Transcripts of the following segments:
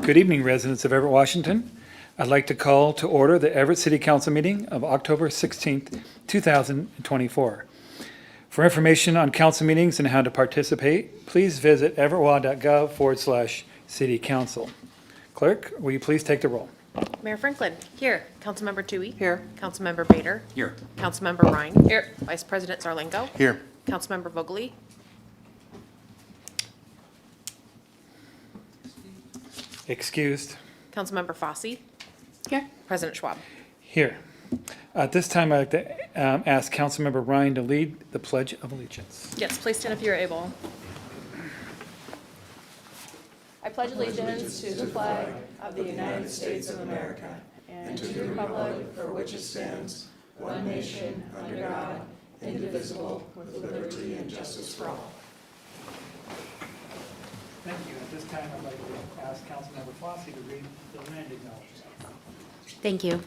Good evening, residents of Everett, Washington. I'd like to call to order the Everett City Council meeting of October 16th, 2024. For information on council meetings and how to participate, please visit everettwa.gov/city council. Clerk, will you please take the roll? Mayor Franklin. Here. Councilmember Toohey. Here. Councilmember Bader. Here. Councilmember Ryan. Here. Vice President Zarlingo. Here. Councilmember Vogely. Excused. Councilmember Fosse. Here. President Schwab. Here. At this time, I'd like to ask Councilmember Ryan to lead the Pledge of Allegiance. Yes, please stand if you're able. I pledge allegiance to the flag of the United States of America and to the republic for which it stands, one nation, under God, indivisible, with liberty and justice for all. Thank you. At this time, I'd like to ask Councilmember Fosse to read the land acknowledgement. Thank you.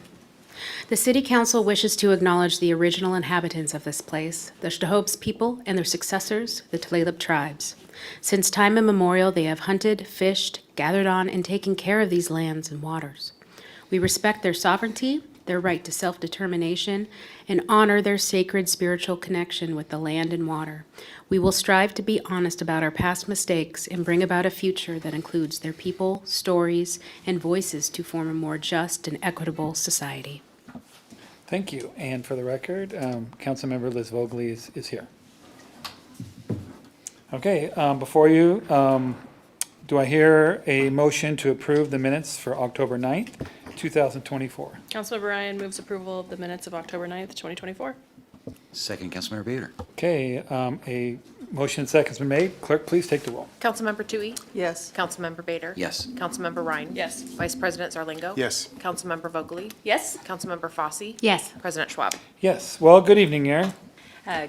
The City Council wishes to acknowledge the original inhabitants of this place, the Stahopes people and their successors, the Tulalip tribes. Since time immemorial, they have hunted, fished, gathered on, and taken care of these lands and waters. We respect their sovereignty, their right to self-determination, and honor their sacred spiritual connection with the land and water. We will strive to be honest about our past mistakes and bring about a future that includes their people, stories, and voices to form a more just and equitable society. Thank you. And for the record, Councilmember Liz Vogely is here. Okay, before you, do I hear a motion to approve the minutes for October 9th, 2024? Councilmember Ryan moves approval of the minutes of October 9th, 2024. Second, Councilmember Bader. Okay, a motion and second has been made. Clerk, please take the roll. Councilmember Toohey. Yes. Councilmember Bader. Yes. Councilmember Ryan. Yes. Vice President Zarlingo. Yes. Councilmember Vogely. Yes. Councilmember Fosse. Yes. President Schwab. Yes. Well, good evening, Aaron.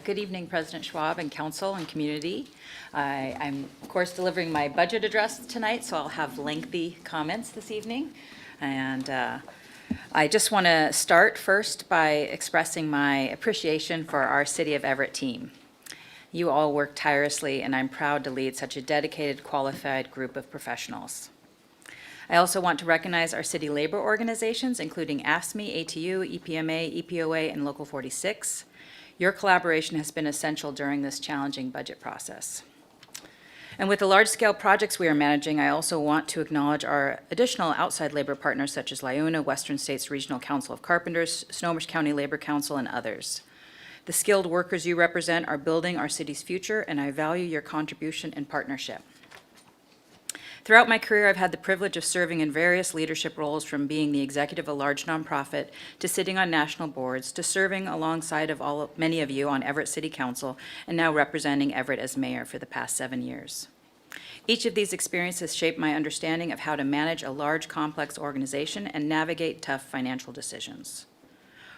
Good evening, President Schwab and council and community. I'm, of course, delivering my budget address tonight, so I'll have lengthy comments this evening. And I just want to start first by expressing my appreciation for our City of Everett team. You all work tirelessly, and I'm proud to lead such a dedicated, qualified group of professionals. I also want to recognize our city labor organizations, including AFSCME, ATU, EPMA, EPOA, and Local 46. Your collaboration has been essential during this challenging budget process. And with the large-scale projects we are managing, I also want to acknowledge our additional outside labor partners such as LIUNA, Western States Regional Council of Carpenters, Snohomish County Labor Council, and others. The skilled workers you represent are building our city's future, and I value your contribution and partnership. Throughout my career, I've had the privilege of serving in various leadership roles, from being the executive of a large nonprofit to sitting on national boards to serving alongside of many of you on Everett City Council and now representing Everett as mayor for the past 7 years. Each of these experiences shaped my understanding of how to manage a large, complex organization and navigate tough financial decisions.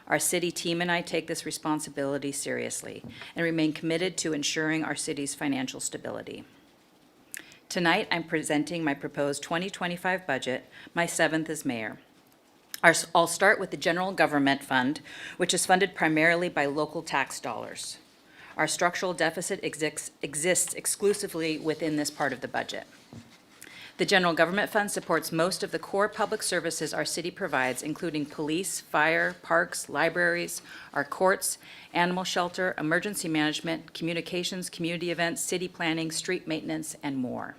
Our city team and I take this responsibility seriously and remain committed to ensuring our city's financial stability. Tonight, I'm presenting my proposed 2025 budget, my 7th as mayor. I'll start with the General Government Fund, which is funded primarily by local tax dollars. Our structural deficit exists exclusively within this part of the budget. The General Government Fund supports most of the core public services our city provides, including police, fire, parks, libraries, our courts, animal shelter, emergency management, communications, community events, city planning, street maintenance, and more.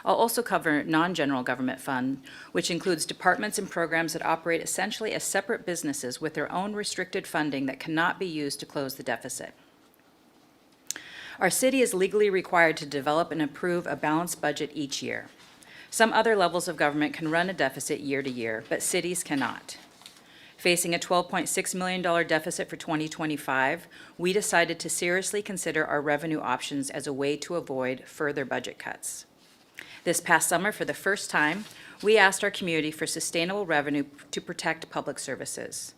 I'll also cover non-general government fund, which includes departments and programs that operate essentially as separate businesses with their own restricted funding that cannot be used to close the deficit. Our city is legally required to develop and approve a balanced budget each year. Some other levels of government can run a deficit year to year, but cities cannot. Facing a $12.6 million deficit for 2025, we decided to seriously consider our revenue options as a way to avoid further budget cuts. This past summer, for the first time, we asked our community for sustainable revenue to protect public services.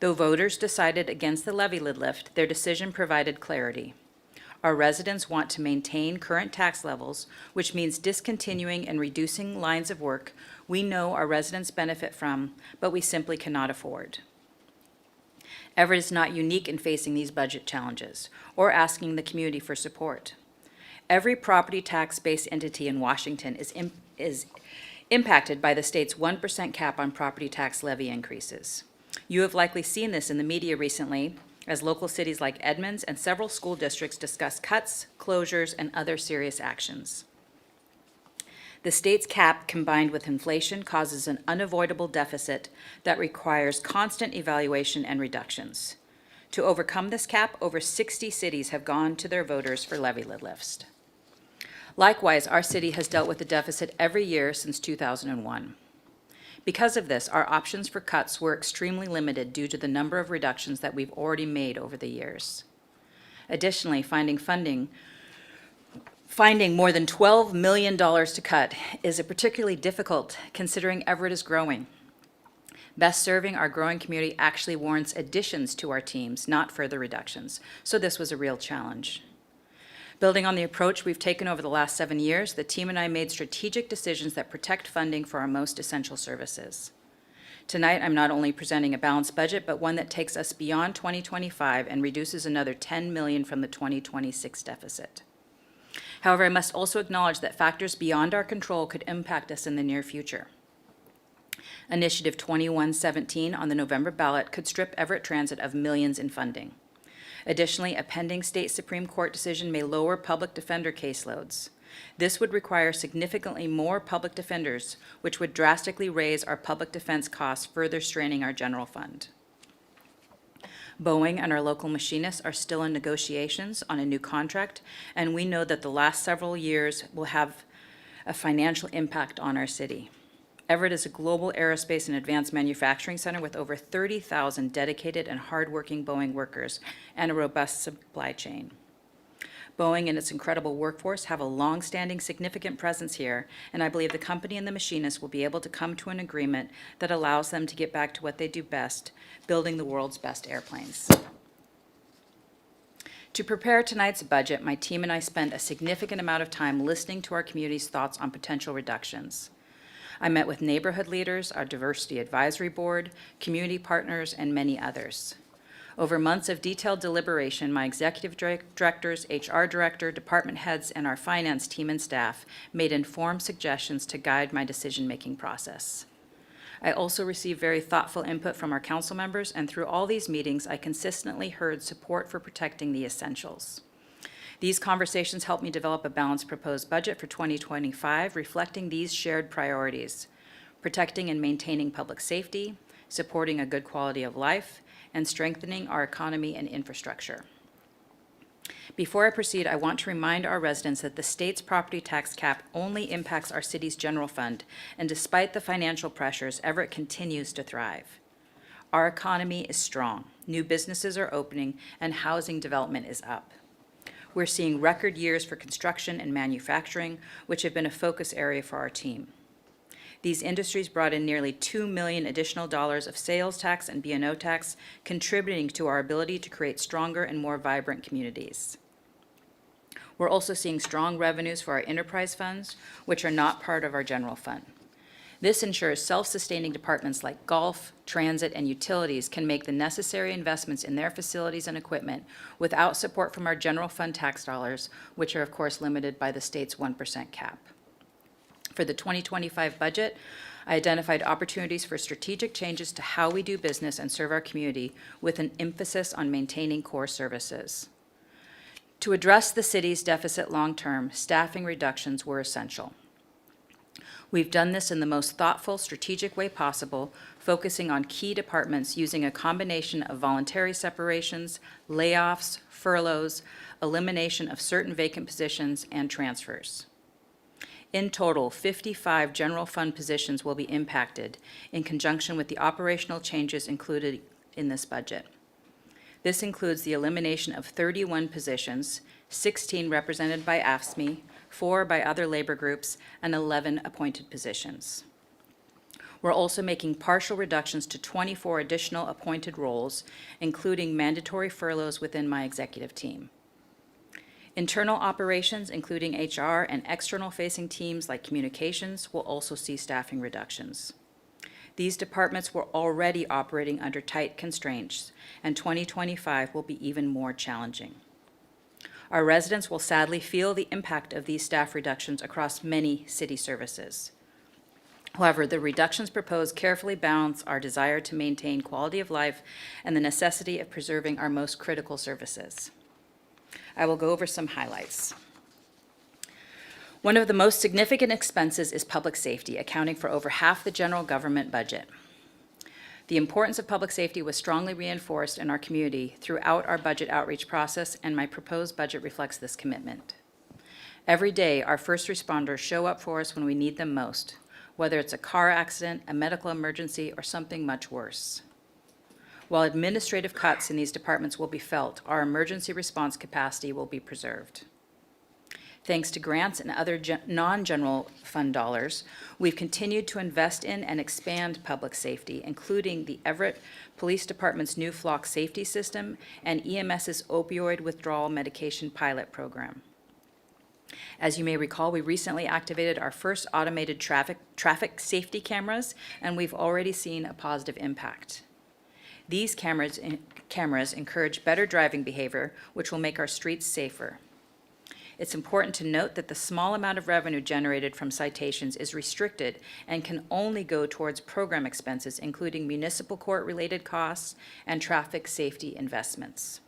Though voters decided against the levy lift, their decision provided clarity. Our residents want to maintain current tax levels, which means discontinuing and reducing lines of work we know our residents benefit from, but we simply cannot afford. Everett is not unique in facing these budget challenges or asking the community for support. Every property tax-based entity in Washington is impacted by the state's 1% cap on property tax levy increases. You have likely seen this in the media recently as local cities like Edmonds and several school districts discuss cuts, closures, and other serious actions. The state's cap combined with inflation causes an unavoidable deficit that requires constant evaluation and reductions. To overcome this cap, over 60 cities have gone to their voters for levy lifts. Likewise, our city has dealt with the deficit every year since 2001. Because of this, our options for cuts were extremely limited due to the number of reductions that we've already made over the years. Additionally, finding more than $12 million to cut is particularly difficult considering Everett is growing. Best serving our growing community actually warrants additions to our teams, not further reductions. So this was a real challenge. Building on the approach we've taken over the last 7 years, the team and I made strategic decisions that protect funding for our most essential services. Tonight, I'm not only presenting a balanced budget, but one that takes us beyond 2025 and reduces another $10 million from the 2026 deficit. However, I must also acknowledge that factors beyond our control could impact us in the near future. Initiative 2117 on the November ballot could strip Everett Transit of millions in funding. Additionally, a pending state Supreme Court decision may lower public defender caseloads. This would require significantly more public defenders, which would drastically raise our public defense costs, further straining our general fund. Boeing and our local machinists are still in negotiations on a new contract, and we know that the last several years will have a financial impact on our city. Everett is a global aerospace and advanced manufacturing center with over 30,000 dedicated and hardworking Boeing workers and a robust supply chain. Boeing and its incredible workforce have a long-standing significant presence here, and I believe the company and the machinists will be able to come to an agreement that allows them to get back to what they do best, building the world's best airplanes. To prepare tonight's budget, my team and I spent a significant amount of time listening to our community's thoughts on potential reductions. I met with neighborhood leaders, our diversity advisory board, community partners, and many others. Over months of detailed deliberation, my executive directors, HR director, department heads, and our finance team and staff made informed suggestions to guide my decision-making process. I also received very thoughtful input from our council members, and through all these meetings, I consistently heard support for protecting the essentials. These conversations helped me develop a balanced proposed budget for 2025, reflecting these shared priorities: protecting and maintaining public safety, supporting a good quality of life, and strengthening our economy and infrastructure. Before I proceed, I want to remind our residents that the state's property tax cap only impacts our city's general fund, and despite the financial pressures, Everett continues to thrive. Our economy is strong, new businesses are opening, and housing development is up. We're seeing record years for construction and manufacturing, which have been a focus area for our team. These industries brought in nearly $2 million additional dollars of sales tax and B&O tax, contributing to our ability to create stronger and more vibrant communities. We're also seeing strong revenues for our enterprise funds, which are not part of our general fund. This ensures self-sustaining departments like golf, transit, and utilities can make the necessary investments in their facilities and equipment without support from our general fund tax dollars, which are of course limited by the state's 1% cap. For the 2025 budget, I identified opportunities for strategic changes to how we do business and serve our community, with an emphasis on maintaining core services. To address the city's deficit long-term, staffing reductions were essential. We've done this in the most thoughtful, strategic way possible, focusing on key departments using a combination of voluntary separations, layoffs, furloughs, elimination of certain vacant positions, and transfers. In total, 55 general fund positions will be impacted in conjunction with the operational changes included in this budget. This includes the elimination of 31 positions, 16 represented by AFSCME, 4 by other labor groups, and 11 appointed positions. We're also making partial reductions to 24 additional appointed roles, including mandatory furloughs within my executive team. Internal operations, including HR and external-facing teams like communications, will also see staffing reductions. These departments were already operating under tight constraints, and 2025 will be even more challenging. Our residents will sadly feel the impact of these staff reductions across many city services. However, the reductions proposed carefully balance our desire to maintain quality of life and the necessity of preserving our most critical services. I will go over some highlights. One of the most significant expenses is public safety, accounting for over half the general government budget. The importance of public safety was strongly reinforced in our community throughout our budget outreach process, and my proposed budget reflects this commitment. Every day, our first responders show up for us when we need them most, whether it's a car accident, a medical emergency, or something much worse. While administrative cuts in these departments will be felt, our emergency response capacity will be preserved. Thanks to grants and other non-general fund dollars, we've continued to invest in and expand public safety, including the Everett Police Department's new flock safety system and EMS's opioid withdrawal medication pilot program. As you may recall, we recently activated our first automated traffic safety cameras, and we've already seen a positive impact. These cameras encourage better driving behavior, which will make our streets safer. It's important to note that the small amount of revenue generated from citations is restricted and can only go towards program expenses, including municipal court-related costs and traffic safety investments.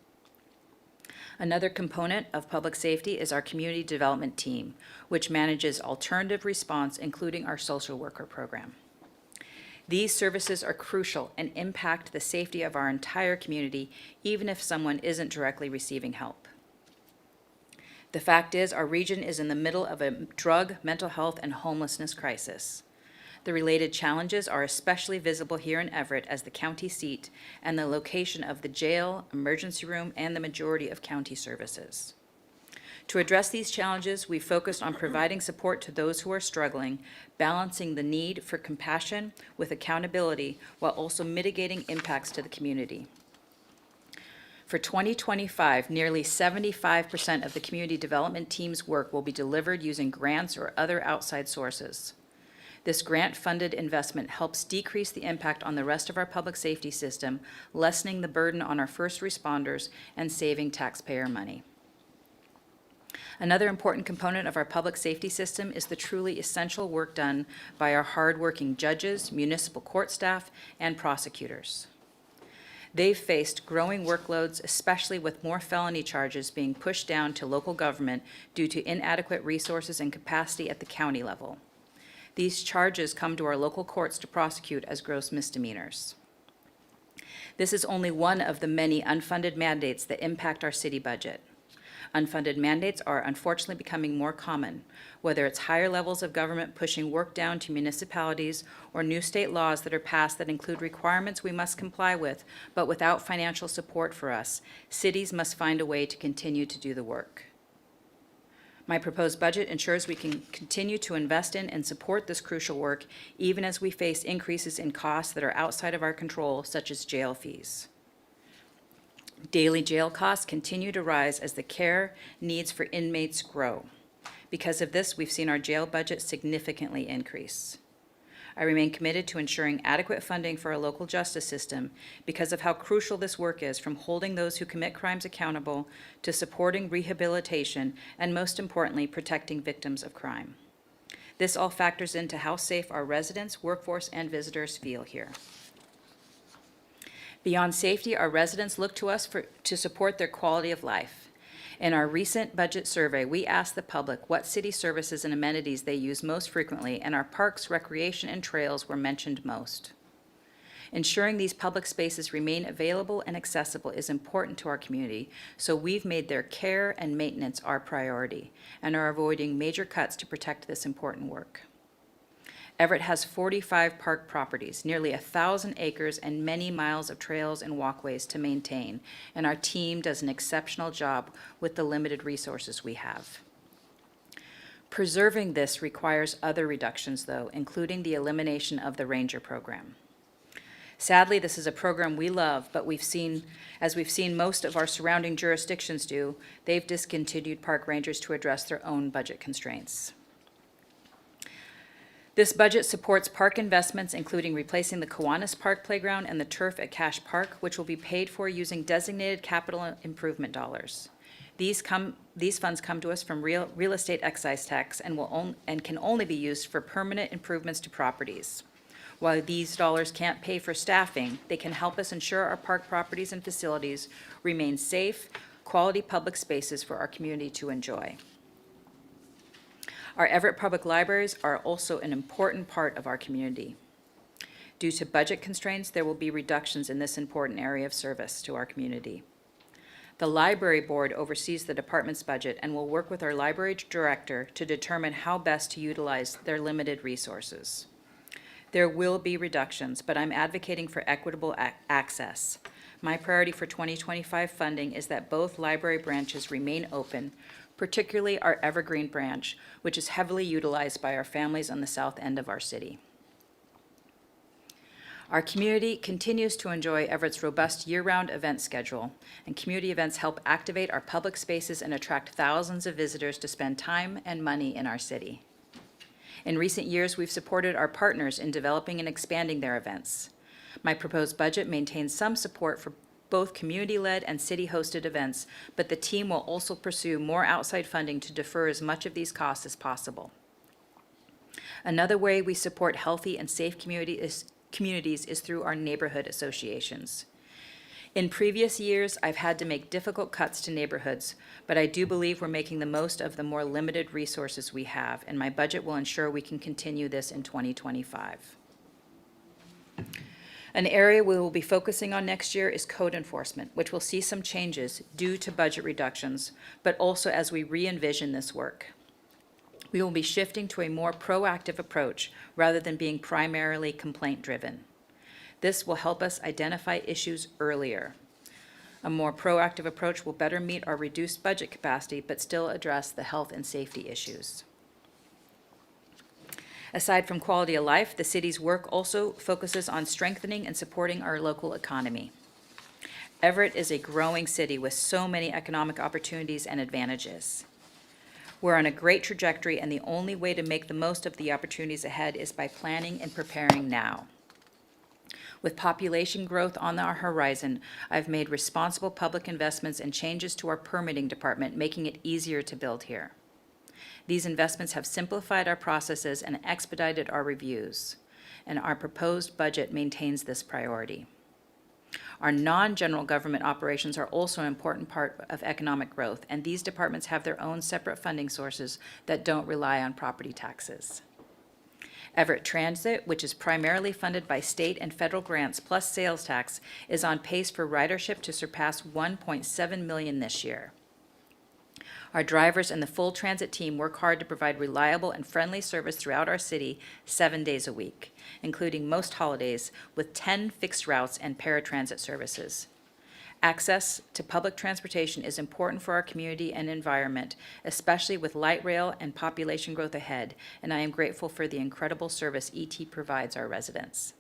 Another component of public safety is our community development team, which manages alternative response, including our social worker program. These services are crucial and impact the safety of our entire community, even if someone isn't directly receiving help. The fact is, our region is in the middle of a drug, mental health, and homelessness crisis. The related challenges are especially visible here in Everett as the county seat and the location of the jail, emergency room, and the majority of county services. To address these challenges, we focused on providing support to those who are struggling, balancing the need for compassion with accountability while also mitigating impacts to the community. For 2025, nearly 75% of the community development team's work will be delivered using grants or other outside sources. This grant-funded investment helps decrease the impact on the rest of our public safety system, lessening the burden on our first responders and saving taxpayer money. Another important component of our public safety system is the truly essential work done by our hardworking judges, municipal court staff, and prosecutors. They've faced growing workloads, especially with more felony charges being pushed down to local government due to inadequate resources and capacity at the county level. These charges come to our local courts to prosecute as gross misdemeanors. This is only one of the many unfunded mandates that impact our city budget. Unfunded mandates are unfortunately becoming more common, whether it's higher levels of government pushing work down to municipalities or new state laws that are passed that include requirements we must comply with, but without financial support for us, cities must find a way to continue to do the work. My proposed budget ensures we can continue to invest in and support this crucial work, even as we face increases in costs that are outside of our control, such as jail fees. Daily jail costs continue to rise as the care needs for inmates grow. Because of this, we've seen our jail budget significantly increase. I remain committed to ensuring adequate funding for our local justice system because of how crucial this work is, from holding those who commit crimes accountable to supporting rehabilitation and, most importantly, protecting victims of crime. This all factors into how safe our residents, workforce, and visitors feel here. Beyond safety, our residents look to us to support their quality of life. In our recent budget survey, we asked the public what city services and amenities they use most frequently, and our parks, recreation, and trails were mentioned most. Ensuring these public spaces remain available and accessible is important to our community, so we've made their care and maintenance our priority and are avoiding major cuts to protect this important work. Everett has 45 park properties, nearly 1,000 acres, and many miles of trails and walkways to maintain, and our team does an exceptional job with the limited resources we have. Preserving this requires other reductions, though, including the elimination of the ranger program. Sadly, this is a program we love, but as we've seen most of our surrounding jurisdictions do, they've discontinued park rangers to address their own budget constraints. This budget supports park investments, including replacing the Kiwanis Park Playground and the turf at Cash Park, which will be paid for using designated capital improvement dollars. These funds come to us from real estate excise tax and can only be used for permanent improvements to properties. While these dollars can't pay for staffing, they can help us ensure our park properties and facilities remain safe, quality public spaces for our community to enjoy. Our Everett Public Libraries are also an important part of our community. Due to budget constraints, there will be reductions in this important area of service to our community. The library board oversees the department's budget and will work with our library director to determine how best to utilize their limited resources. There will be reductions, but I'm advocating for equitable access. My priority for 2025 funding is that both library branches remain open, particularly our Evergreen branch, which is heavily utilized by our families on the south end of our city. Our community continues to enjoy Everett's robust year-round event schedule, and community events help activate our public spaces and attract thousands of visitors to spend time and money in our city. In recent years, we've supported our partners in developing and expanding their events. My proposed budget maintains some support for both community-led and city-hosted events, but the team will also pursue more outside funding to defer as much of these costs as possible. Another way we support healthy and safe communities is through our neighborhood associations. In previous years, I've had to make difficult cuts to neighborhoods, but I do believe we're making the most of the more limited resources we have, and my budget will ensure we can continue this in 2025. An area we will be focusing on next year is code enforcement, which will see some changes due to budget reductions, but also as we re-envision this work. We will be shifting to a more proactive approach rather than being primarily complaint-driven. This will help us identify issues earlier. A more proactive approach will better meet our reduced budget capacity, but still address the health and safety issues. Aside from quality of life, the city's work also focuses on strengthening and supporting our local economy. Everett is a growing city with so many economic opportunities and advantages. We're on a great trajectory, and the only way to make the most of the opportunities ahead is by planning and preparing now. With population growth on our horizon, I've made responsible public investments and changes to our permitting department, making it easier to build here. These investments have simplified our processes and expedited our reviews, and our proposed budget maintains this priority. Our non-general government operations are also an important part of economic growth, and these departments have their own separate funding sources that don't rely on property taxes. Everett Transit, which is primarily funded by state and federal grants plus sales tax, is on pace for ridership to surpass 1.7 million this year. Our drivers and the full transit team work hard to provide reliable and friendly service throughout our city 7 days a week, including most holidays, with 10 fixed routes and paratransit services. Access to public transportation is important for our community and environment, especially with light rail and population growth ahead, and I am grateful for the incredible service ET provides our residents.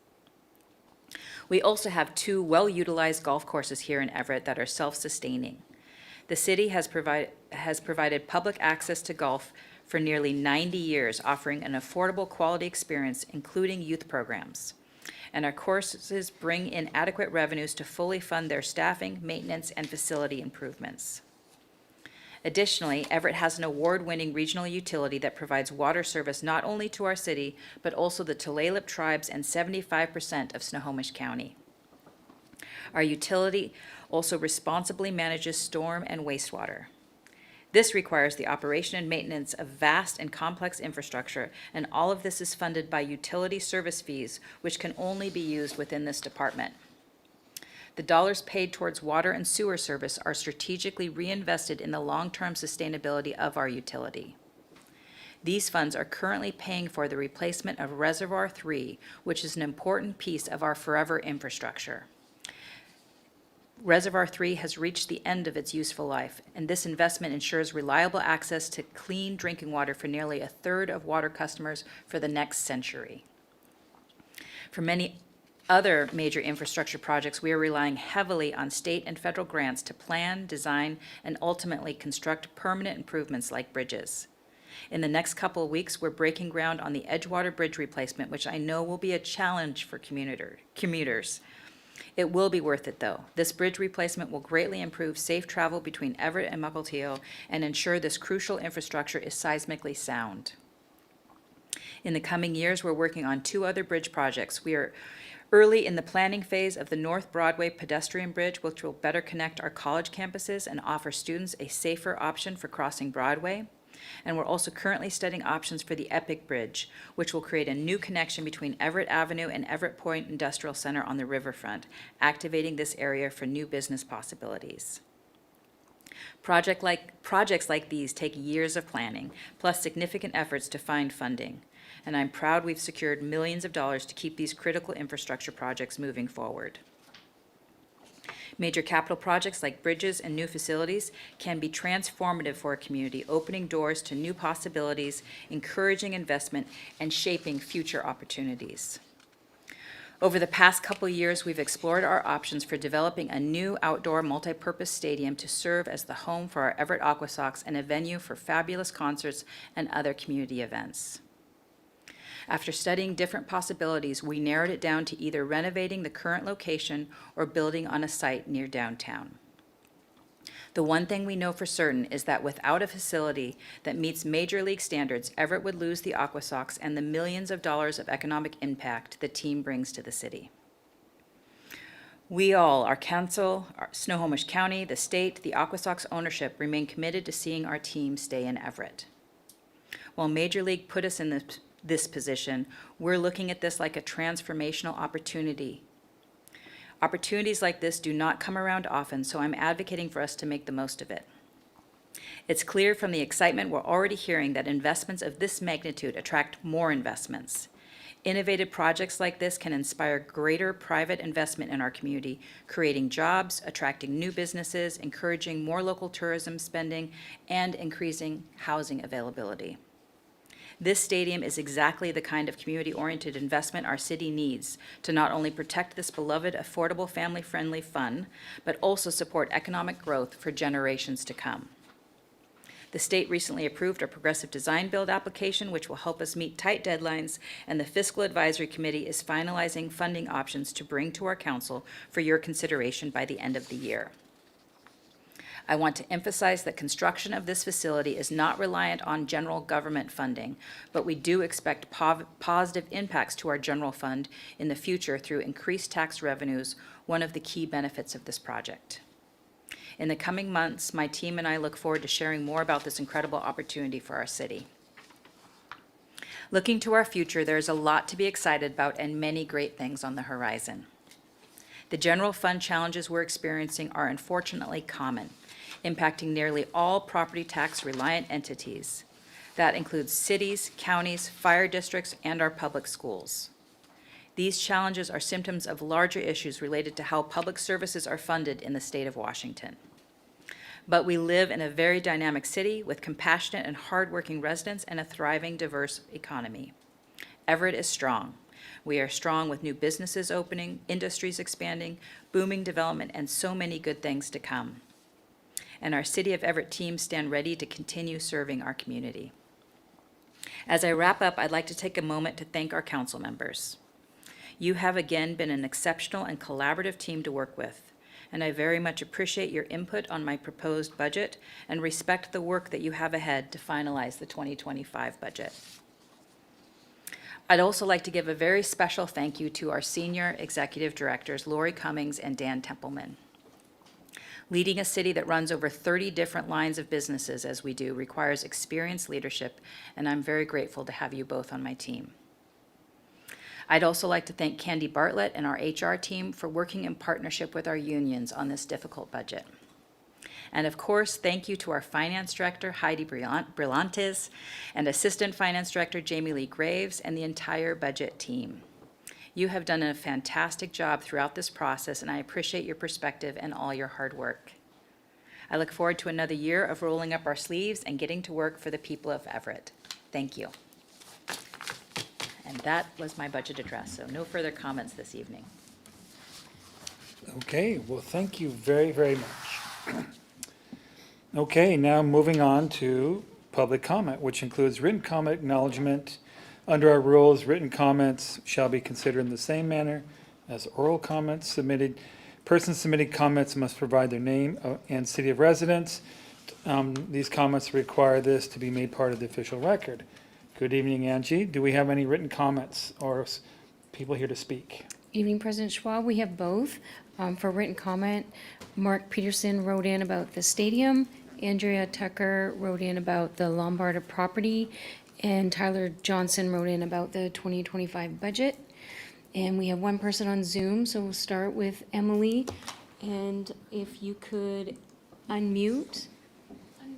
We also have 2 well-utilized golf courses here in Everett that are self-sustaining. The city has provided public access to golf for nearly 90 years, offering an affordable quality experience, including youth programs. And our courses bring in adequate revenues to fully fund their staffing, maintenance, and facility improvements. Additionally, Everett has an award-winning regional utility that provides water service not only to our city, but also the Tulalip tribes and 75% of Snohomish County. Our utility also responsibly manages storm and wastewater. This requires the operation and maintenance of vast and complex infrastructure, and all of this is funded by utility service fees, which can only be used within this department. The dollars paid towards water and sewer service are strategically reinvested in the long-term sustainability of our utility. These funds are currently paying for the replacement of Reservoir 3, which is an important piece of our forever infrastructure. Reservoir 3 has reached the end of its useful life, and this investment ensures reliable access to clean drinking water for nearly a third of water customers for the next century. For many other major infrastructure projects, we are relying heavily on state and federal grants to plan, design, and ultimately construct permanent improvements like bridges. In the next couple of weeks, we're breaking ground on the Edgewater Bridge replacement, which I know will be a challenge for commuters. It will be worth it, though. This bridge replacement will greatly improve safe travel between Everett and Mukilteo and ensure this crucial infrastructure is seismically sound. In the coming years, we're working on 2 other bridge projects. We are early in the planning phase of the North Broadway pedestrian bridge, which will better connect our college campuses and offer students a safer option for crossing Broadway. And we're also currently studying options for the Epic Bridge, which will create a new connection between Everett Avenue and Everett Point Industrial Center on the riverfront, activating this area for new business possibilities. Projects like these take years of planning, plus significant efforts to find funding. And I'm proud we've secured millions of dollars to keep these critical infrastructure projects moving forward. Major capital projects like bridges and new facilities can be transformative for a community, opening doors to new possibilities, encouraging investment, and shaping future opportunities. Over the past couple years, we've explored our options for developing a new outdoor multipurpose stadium to serve as the home for our Everett Aqua Sox and a venue for fabulous concerts and other community events. After studying different possibilities, we narrowed it down to either renovating the current location or building on a site near downtown. The one thing we know for certain is that without a facility that meets major league standards, Everett would lose the Aqua Sox and the millions of dollars of economic impact the team brings to the city. We all, our council, our Snohomish County, the state, the Aqua Sox ownership, remain committed to seeing our team stay in Everett. While Major League put us in this position, we're looking at this like a transformational opportunity. Opportunities like this do not come around often, so I'm advocating for us to make the most of it. It's clear from the excitement we're already hearing that investments of this magnitude attract more investments. Innovative projects like this can inspire greater private investment in our community, creating jobs, attracting new businesses, encouraging more local tourism spending, and increasing housing availability. This stadium is exactly the kind of community-oriented investment our city needs to not only protect this beloved, affordable, family-friendly fun, but also support economic growth for generations to come. The state recently approved a progressive design build application, which will help us meet tight deadlines, and the Fiscal Advisory Committee is finalizing funding options to bring to our council for your consideration by the end of the year. I want to emphasize that construction of this facility is not reliant on general government funding, but we do expect positive impacts to our general fund in the future through increased tax revenues, one of the key benefits of this project. In the coming months, my team and I look forward to sharing more about this incredible opportunity for our city. Looking to our future, there is a lot to be excited about and many great things on the horizon. The general fund challenges we're experiencing are unfortunately common, impacting nearly all property tax reliant entities. That includes cities, counties, fire districts, and our public schools. These challenges are symptoms of larger issues related to how public services are funded in the state of Washington. But we live in a very dynamic city with compassionate and hardworking residents and a thriving, diverse economy. Everett is strong. We are strong with new businesses opening, industries expanding, booming development, and so many good things to come. And our City of Everett teams stand ready to continue serving our community. As I wrap up, I'd like to take a moment to thank our council members. You have again been an exceptional and collaborative team to work with, and I very much appreciate your input on my proposed budget and respect the work that you have ahead to finalize the 2025 budget. I'd also like to give a very special thank you to our senior executive directors, Lori Cummings and Dan Templeman. Leading a city that runs over 30 different lines of businesses as we do requires experienced leadership, and I'm very grateful to have you both on my team. I'd also like to thank Candy Bartlett and our HR team for working in partnership with our unions on this difficult budget. And of course, thank you to our Finance Director, Heidi Brillantes, and Assistant Finance Director, Jamie Lee Graves, and the entire budget team. You have done a fantastic job throughout this process, and I appreciate your perspective and all your hard work. I look forward to another year of rolling up our sleeves and getting to work for the people of Everett. Thank you. And that was my budget address, so no further comments this evening. Okay, well, thank you very, very much. Okay, now moving on to public comment, which includes written comment acknowledgement. Under our rules, written comments shall be considered in the same manner as oral comments submitted. Persons submitting comments must provide their name and city of residence. These comments require this to be made part of the official record. Good evening, Angie. Do we have any written comments or people here to speak? Evening, President Schwab. We have both. For written comment, Mark Peterson wrote in about the stadium, Andrea Tucker wrote in about the Lombard property, and Tyler Johnson wrote in about the 2025 budget. And we have one person on Zoom, so we'll start with Emily. And if you could unmute,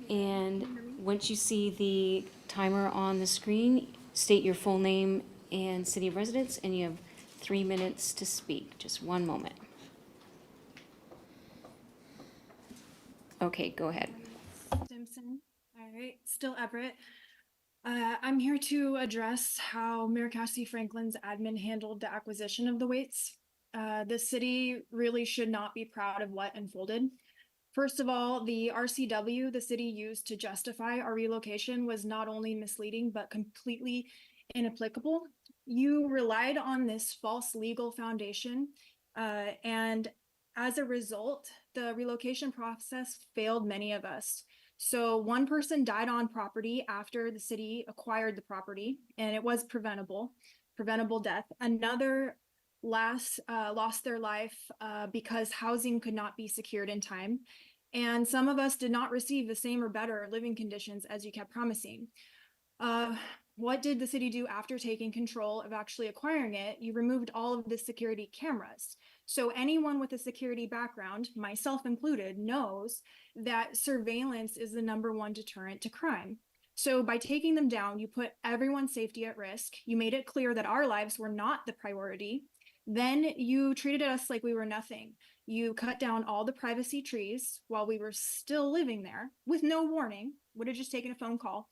and once you see the timer on the screen, state your full name and city of residence, and you have 3 minutes to speak. Just one moment. Okay, go ahead. Simpson. All right, still Everett. I'm here to address how Mayor Cassie Franklin's admin handled the acquisition of the weights. The city really should not be proud of what unfolded. First of all, the RCW the city used to justify our relocation was not only misleading, but completely inapplicable. You relied on this false legal foundation, and as a result, the relocation process failed many of us. So one person died on property after the city acquired the property, and it was preventable death. Another lost their life because housing could not be secured in time. And some of us did not receive the same or better living conditions as you kept promising. What did the city do after taking control of actually acquiring it? You removed all of the security cameras. So anyone with a security background, myself included, knows that surveillance is the #1 deterrent to crime. So by taking them down, you put everyone's safety at risk. You made it clear that our lives were not the priority. Then you treated us like we were nothing. You cut down all the privacy trees while we were still living there with no warning. Would have just taken a phone call.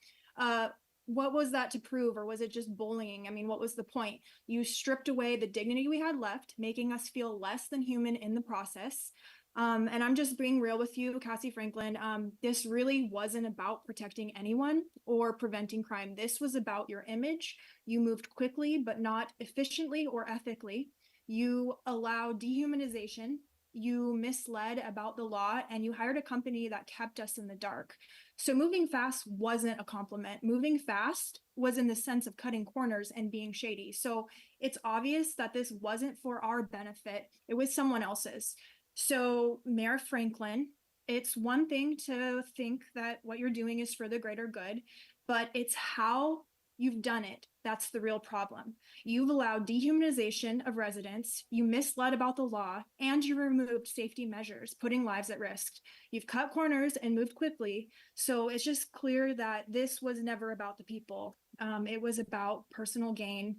What was that to prove, or was it just bullying? I mean, what was the point? You stripped away the dignity we had left, making us feel less than human in the process. And I'm just being real with you, Cassie Franklin. This really wasn't about protecting anyone or preventing crime. This was about your image. You moved quickly, but not efficiently or ethically. You allowed dehumanization. You misled about the law, and you hired a company that kept us in the dark. So moving fast wasn't a compliment. Moving fast was in the sense of cutting corners and being shady. So it's obvious that this wasn't for our benefit. It was someone else's. So Mayor Franklin, it's one thing to think that what you're doing is for the greater good, but it's how you've done it that's the real problem. You've allowed dehumanization of residents, you misled about the law, and you removed safety measures, putting lives at risk. You've cut corners and moved quickly, so it's just clear that this was never about the people. It was about personal gain.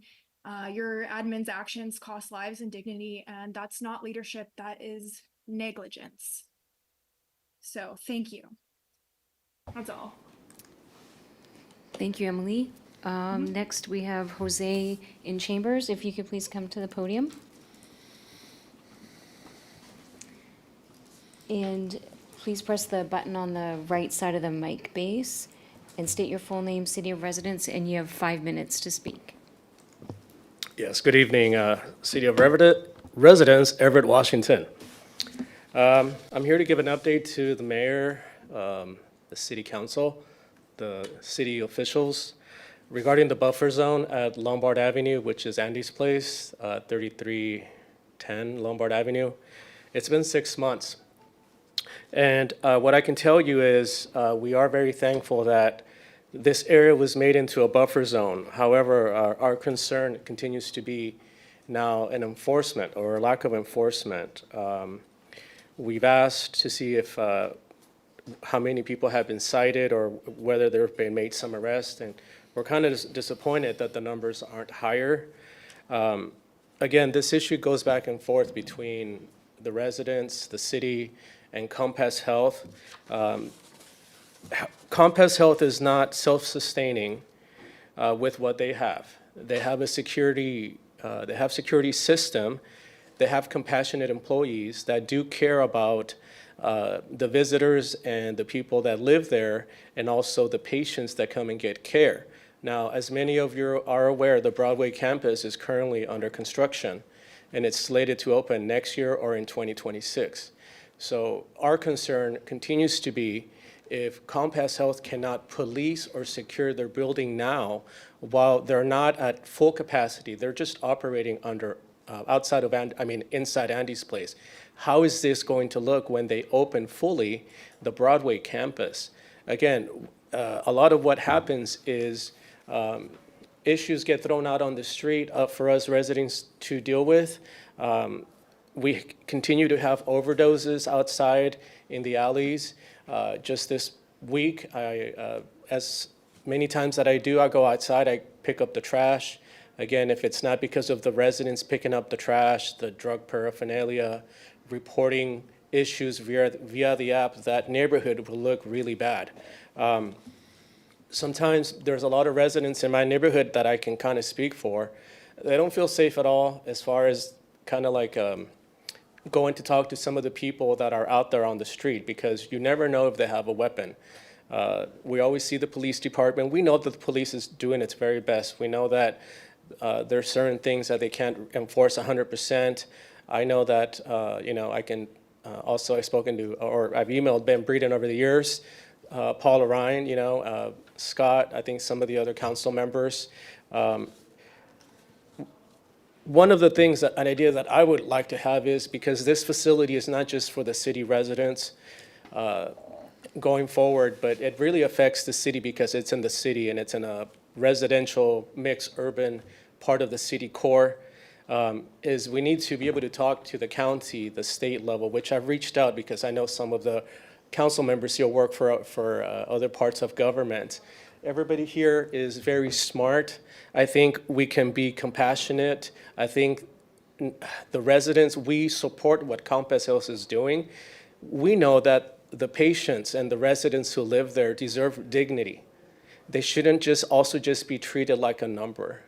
Your admin's actions cost lives and dignity, and that's not leadership, that is negligence. So thank you. That's all. Thank you, Emily. Next, we have Jose in Chambers. If you could please come to the podium. And please press the button on the right side of the mic base and state your full name, city of residence, and you have 5 minutes to speak. Yes, good evening, City of Everett residents, Everett, Washington. I'm here to give an update to the mayor, the city council, the city officials regarding the buffer zone at Lombard Avenue, which is Andy's place, 3310 Lombard Avenue. It's been 6 months. And what I can tell you is we are very thankful that this area was made into a buffer zone. However, our concern continues to be now an enforcement or a lack of enforcement. We've asked to see if how many people have been cited or whether there have been made some arrests, and we're kind of disappointed that the numbers aren't higher. Again, this issue goes back and forth between the residents, the city, and Compass Health. Compass Health is not self-sustaining with what they have. They have a security system. They have compassionate employees that do care about the visitors and the people that live there, and also the patients that come and get care. Now, as many of you are aware, the Broadway campus is currently under construction, and it's slated to open next year or in 2026. So our concern continues to be if Compass Health cannot police or secure their building now, while they're not at full capacity, they're just operating under, inside Andy's place. How is this going to look when they open fully the Broadway campus? Again, a lot of what happens is issues get thrown out on the street for us residents to deal with. We continue to have overdoses outside in the alleys. Just this week, as many times that I do, I go outside, I pick up the trash. Again, if it's not because of the residents picking up the trash, the drug paraphernalia, reporting issues via the app, that neighborhood will look really bad. Sometimes there's a lot of residents in my neighborhood that I can kind of speak for. They don't feel safe at all as far as kind of like going to talk to some of the people that are out there on the street, because you never know if they have a weapon. We always see the police department. We know that the police is doing its very best. We know that there are certain things that they can't enforce 100%. I know that, I can also, I've spoken to, or I've emailed Ben Breeden over the years, Paul Ryan, Scott, I think some of the other council members. One of the things, an idea that I would like to have is, because this facility is not just for the city residents going forward, but it really affects the city because it's in the city and it's in a residential, mixed urban part of the city core, is we need to be able to talk to the county, the state level, which I've reached out because I know some of the council members here work for other parts of government. Everybody here is very smart. I think we can be compassionate. I think the residents, we support what Compass Health is doing. We know that the patients and the residents who live there deserve dignity. They shouldn't just be treated like a number.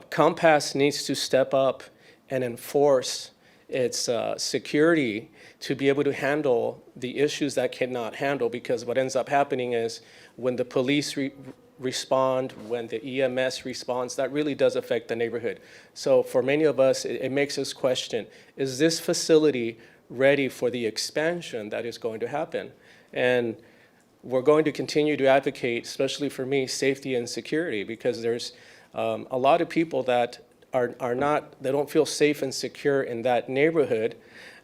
Compass needs to step up and enforce its security to be able to handle the issues that cannot handle, because what ends up happening is when the police respond, when the EMS responds, that really does affect the neighborhood. So for many of us, it makes us question, is this facility ready for the expansion that is going to happen? And we're going to continue to advocate, especially for me, safety and security, because there's a lot of people that they don't feel safe and secure in that neighborhood.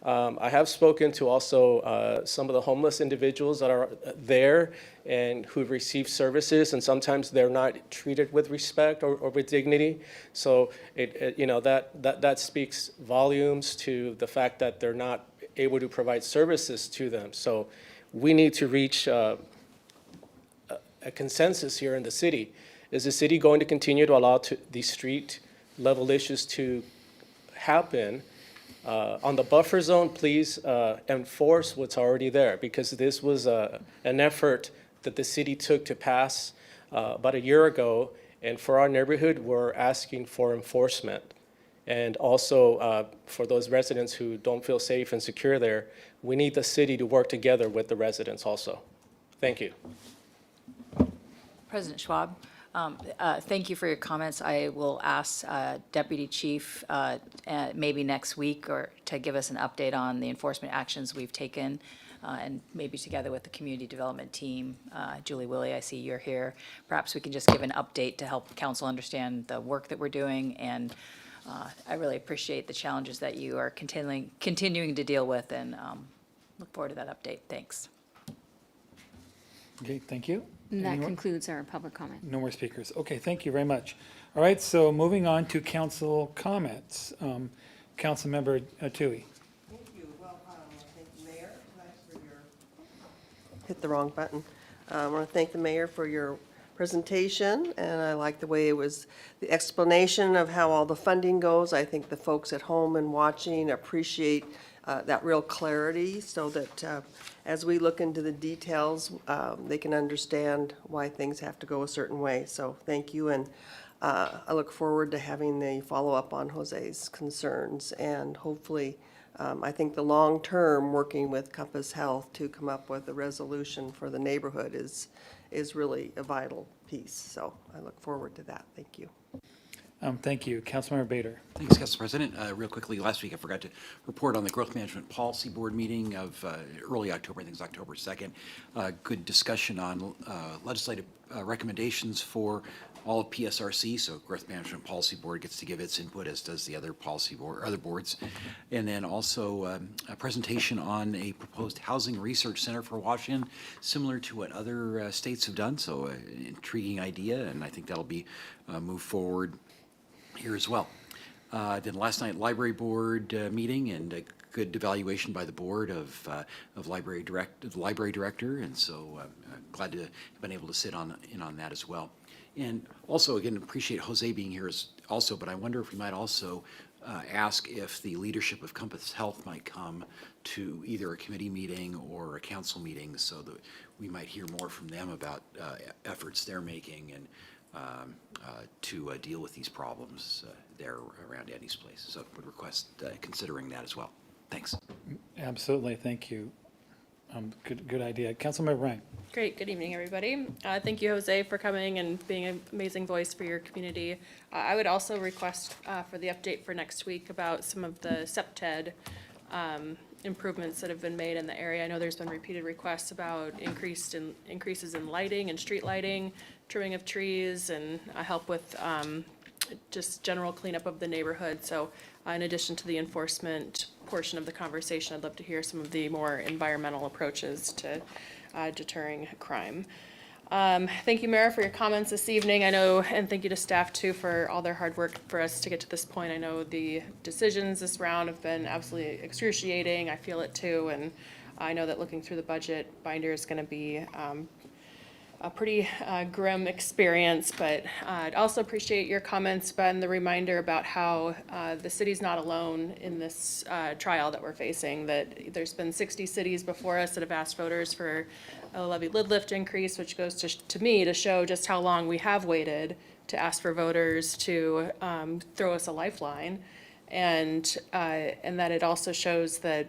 I have spoken to also some of the homeless individuals that are there and who've received services, and sometimes they're not treated with respect or with dignity. So that speaks volumes to the fact that they're not able to provide services to them. So we need to reach a consensus here in the city. Is the city going to continue to allow these street level issues to happen? On the buffer zone, please enforce what's already there, because this was an effort that the city took to pass about a year ago, and for our neighborhood, we're asking for enforcement. And also for those residents who don't feel safe and secure there, we need the city to work together with the residents also. Thank you. President Schwab, thank you for your comments. I will ask Deputy Chief maybe next week or to give us an update on the enforcement actions we've taken, and maybe together with the community development team. Julie Willie, I see you're here. Perhaps we can just give an update to help council understand the work that we're doing, and I really appreciate the challenges that you are continuing to deal with, and look forward to that update. Thanks. Okay, thank you. And that Any more? concludes our public comment. No more speakers. Okay, thank you very much. All right, so moving on to council comments. Councilmember Tui. Thank you. Well, I want to thank the mayor for your, hit the wrong button. I want to thank the mayor for your presentation, and I like the way it was, the explanation of how all the funding goes. I think the folks at home and watching appreciate that real clarity, so that as we look into the details, they can understand why things have to go a certain way. So thank you, and I look forward to having the follow-up on Jose's concerns, and hopefully, I think the long-term working with Compass Health to come up with a resolution for the neighborhood is really a vital piece. So I look forward to that. Thank you. Thank you. Councilmember Bader. Thanks, Council President. Real quickly, last week I forgot to report on the Growth Management Policy Board meeting of early October, I think it's October 2nd. Good discussion on legislative recommendations for all of PSRC, so Growth Management Policy Board gets to give its input, as does the other policy board, other boards. And then also a presentation on a proposed housing research center for Washington, similar to what other states have done, so an intriguing idea, and I think that'll be moved forward here as well. Then last night, library board meeting and a good evaluation by the board of the library director, and so glad to have been able to sit in on that as well. And also, again, appreciate Jose being here also, but I wonder if we might also ask if the leadership of Compass Health might come to either a committee meeting or a council meeting, so that we might hear more from them about efforts they're making and to deal with these problems there around Andy's place. So would request considering that as well. Thanks. Absolutely. Thank you. Good idea. Councilmember Ryan. Great. Good evening, everybody. Thank you, Jose, for coming and being an amazing voice for your community. I would also request for the update for next week about some of the SEPTED improvements that have been made in the area. I know there's been repeated requests about increases in lighting and street lighting, trimming of trees, and help with just general cleanup of the neighborhood. So in addition to the enforcement portion of the conversation, I'd love to hear some of the more environmental approaches to deterring crime. Thank you, Mayor, for your comments this evening. I know, and thank you to staff too for all their hard work for us to get to this point. I know the decisions this round have been absolutely excruciating. I feel it too, and I know that looking through the budget binder is going to be a pretty grim experience, but I'd also appreciate your comments, Ben, the reminder about how the city's not alone in this trial that we're facing, that there's been 60 cities before us that have asked voters for a levy lid lift increase, which goes to me to show just how long we have waited to ask for voters to throw us a lifeline, and that it also shows that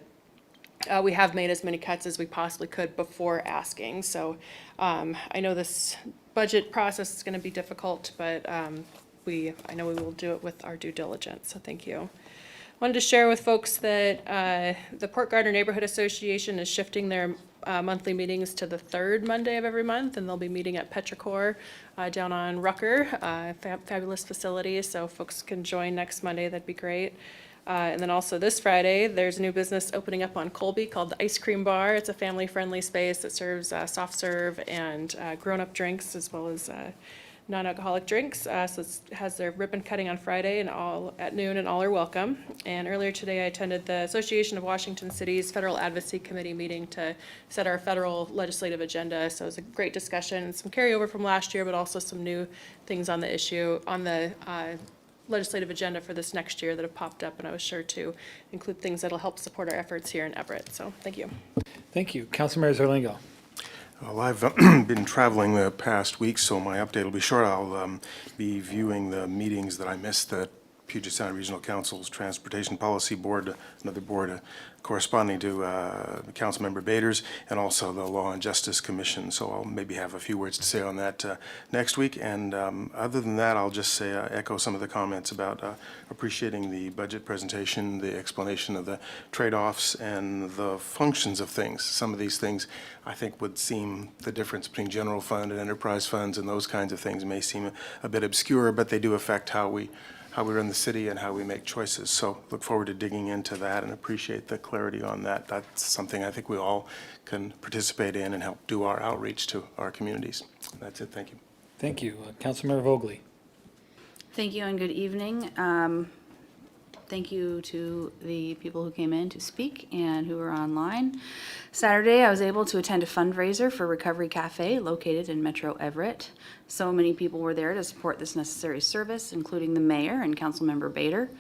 we have made as many cuts as we possibly could before asking. So I know this budget process is going to be difficult, but I know we will do it with our due diligence. So thank you. Wanted to share with folks that the Port Gardner Neighborhood Association is shifting their monthly meetings to the third Monday of every month, and they'll be meeting at Petrichor down on Rucker, fabulous facility. So folks can join next Monday. That'd be great. And then also this Friday, there's a new business opening up on Colby called the Ice Cream Bar. It's a family-friendly space that serves soft serve and grown-up drinks as well as non-alcoholic drinks. So it has their ribbon cutting on Friday and all at noon, and all are welcome. And earlier today, I attended the Association of Washington Cities Federal Advocacy Committee meeting to set our federal legislative agenda. So it was a great discussion, some carryover from last year, but also some new things on the issue, on the legislative agenda for this next year that have popped up, and I was sure to include things that'll help support our efforts here in Everett. So thank you. Thank you. Councilmember Zarlingo. Well, I've been traveling the past week, so my update will be short. I'll be viewing the meetings that I missed, the Puget Sound Regional Council's Transportation Policy Board, another board corresponding to Councilmember Bader's, and also the Law and Justice Commission. So I'll maybe have a few words to say on that next week. And other than that, I'll just say echo some of the comments about appreciating the budget presentation, the explanation of the trade-offs and the functions of things. Some of these things I think would seem, the difference between general fund and enterprise funds and those kinds of things may seem a bit obscure, but they do affect how we run the city and how we make choices. So look forward to digging into that and appreciate the clarity on that. That's something I think we all can participate in and help do our outreach to our communities. That's it. Thank you. Thank you. Councilmember Vogely. Thank you and good evening. Thank you to the people who came in to speak and who are online. Saturday, I was able to attend a fundraiser for Recovery Cafe located in Metro Everett. So many people were there to support this necessary service, including the mayor and Councilmember Bader.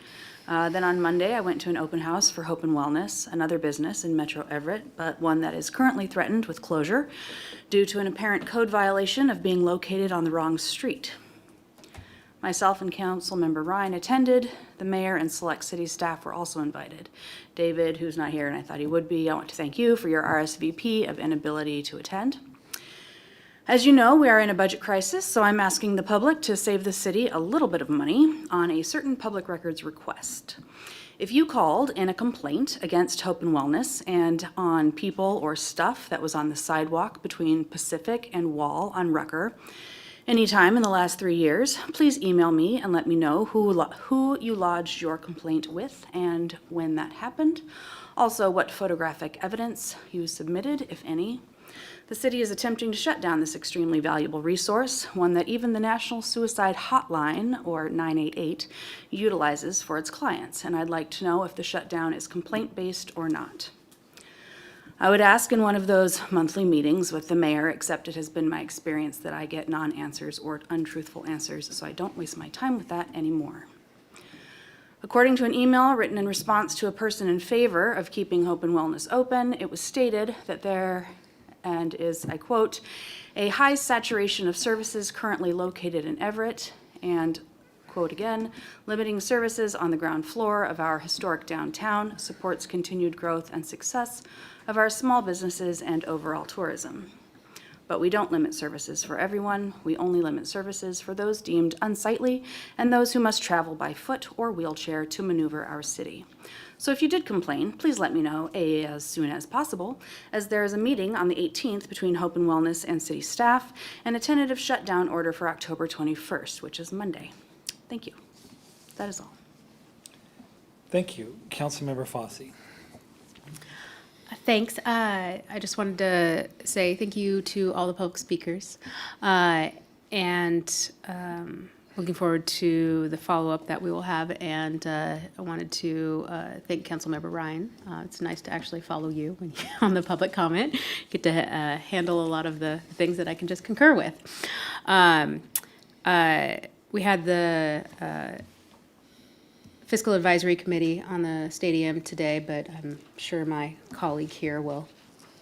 Then on Monday, I went to an open house for Hope and Wellness, another business in Metro Everett, but one that is currently threatened with closure due to an apparent code violation of being located on the wrong street. Myself and Councilmember Ryan attended. The mayor and select city staff were also invited. David, who's not here and I thought he would be, I want to thank you for your RSVP of inability to attend. As you know, we are in a budget crisis, so I'm asking the public to save the city a little bit of money on a certain public records request. If you called in a complaint against Hope and Wellness and on people or stuff that was on the sidewalk between Pacific and Wall on Rucker anytime in the last 3 years, please email me and let me know who you lodged your complaint with and when that happened. Also, what photographic evidence you submitted, if any. The city is attempting to shut down this extremely valuable resource, one that even the National Suicide Hotline, or 988, utilizes for its clients, and I'd like to know if the shutdown is complaint-based or not. I would ask in one of those monthly meetings with the mayor, except it has been my experience that I get non-answers or untruthful answers, so I don't waste my time with that anymore. According to an email written in response to a person in favor of keeping Hope and Wellness open, it was stated that there and is, I quote, a high saturation of services currently located in Everett, and, quote again, limiting services on the ground floor of our historic downtown supports continued growth and success of our small businesses and overall tourism. But we don't limit services for everyone. We only limit services for those deemed unsightly and those who must travel by foot or wheelchair to maneuver our city. So if you did complain, please let me know as soon as possible, as there is a meeting on the 18th between Hope and Wellness and city staff and a tentative shutdown order for October 21st, which is Monday. Thank you. That is all. Thank you. Councilmember Fossey. Thanks. I just wanted to say thank you to all the public speakers. Looking forward to the follow-up that we will have. And I wanted to thank Councilmember Ryan. It's nice to actually follow you when you're on the public comment. Get to handle a lot of the things that I can just concur with. We had the Fiscal Advisory Committee on the stadium today, but I'm sure my colleague here will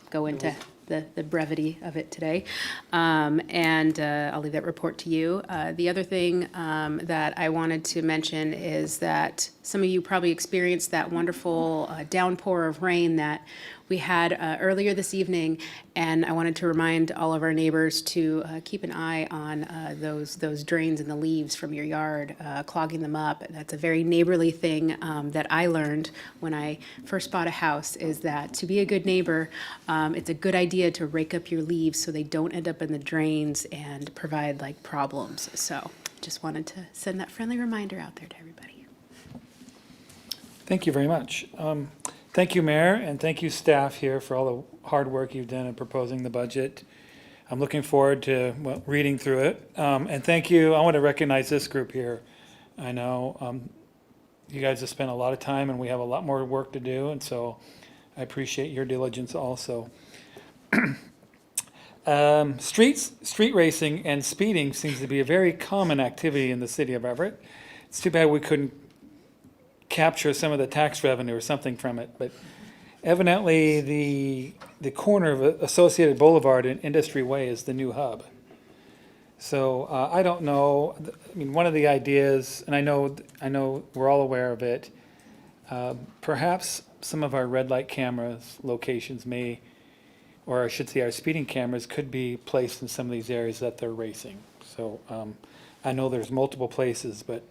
go into the brevity of it today. I'll leave that report to you. The other thing that I wanted to mention is that some of you probably experienced that wonderful downpour of rain that we had earlier this evening, and I wanted to remind all of our neighbors to keep an eye on those drains and the leaves from your yard, clogging them up. That's a very neighborly thing that I learned when I first bought a house, is that to be a good neighbor, it's a good idea to rake up your leaves so they don't end up in the drains and provide like problems. So just wanted to send that friendly reminder out there to everybody. Thank you very much. Thank you, Mayor, and thank you, staff here, for all the hard work you've done in proposing the budget. I'm looking forward to reading through it. And thank you. I want to recognize this group here. I know you guys have spent a lot of time, and we have a lot more work to do, and so I appreciate your diligence also. Street racing and speeding seems to be a very common activity in the city of Everett. It's too bad we couldn't capture some of the tax revenue or something from it, but evidently the corner of Associated Boulevard and Industry Way is the new hub. So I don't know. I mean, one of the ideas, and I know we're all aware of it. Perhaps some of our red light cameras locations may, or I should say, our speeding cameras could be placed in some of these areas that they're racing. So I know there's multiple places, but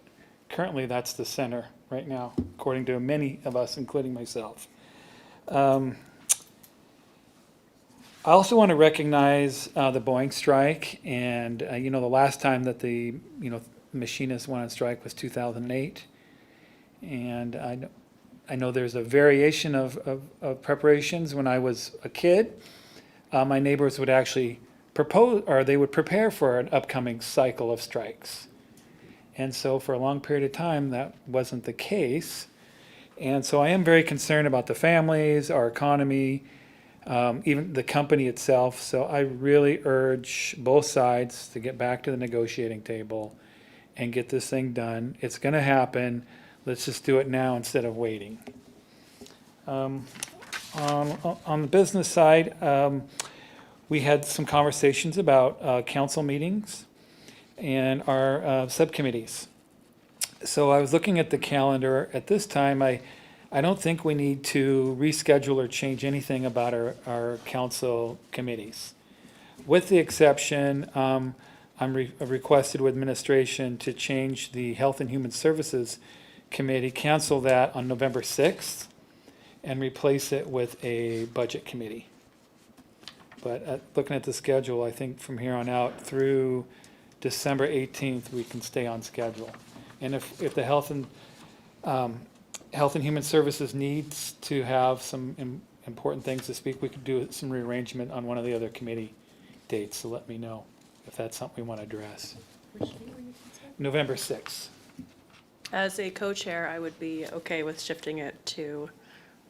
currently that's the center right now, according to many of us, including myself. I also want to recognize the Boeing strike, and the last time that the machinists went on strike was 2008, and I know there's a variation of preparations. When I was a kid, my neighbors would actually propose, or they would prepare for an upcoming cycle of strikes. And so for a long period of time, that wasn't the case. And so I am very concerned about the families, our economy, even the company itself. So I really urge both sides to get back to the negotiating table and get this thing done. It's going to happen. Let's just do it now instead of waiting. On the business side, we had some conversations about council meetings and our subcommittees. So I was looking at the calendar. At this time, I don't think we need to reschedule or change anything about our council committees. with the exception, requested with administration to change the Health and Human Services Committee, cancel that on November 6th, and replace it with a budget committee. But looking at the schedule, I think from here on out through December 18th, we can stay on schedule. And if the Health and Human Services needs to have some important things to speak, we could do some rearrangement on one of the other committee dates, so let me know if that's something we want to address. November 6th. As a co-chair, I would be okay with shifting it to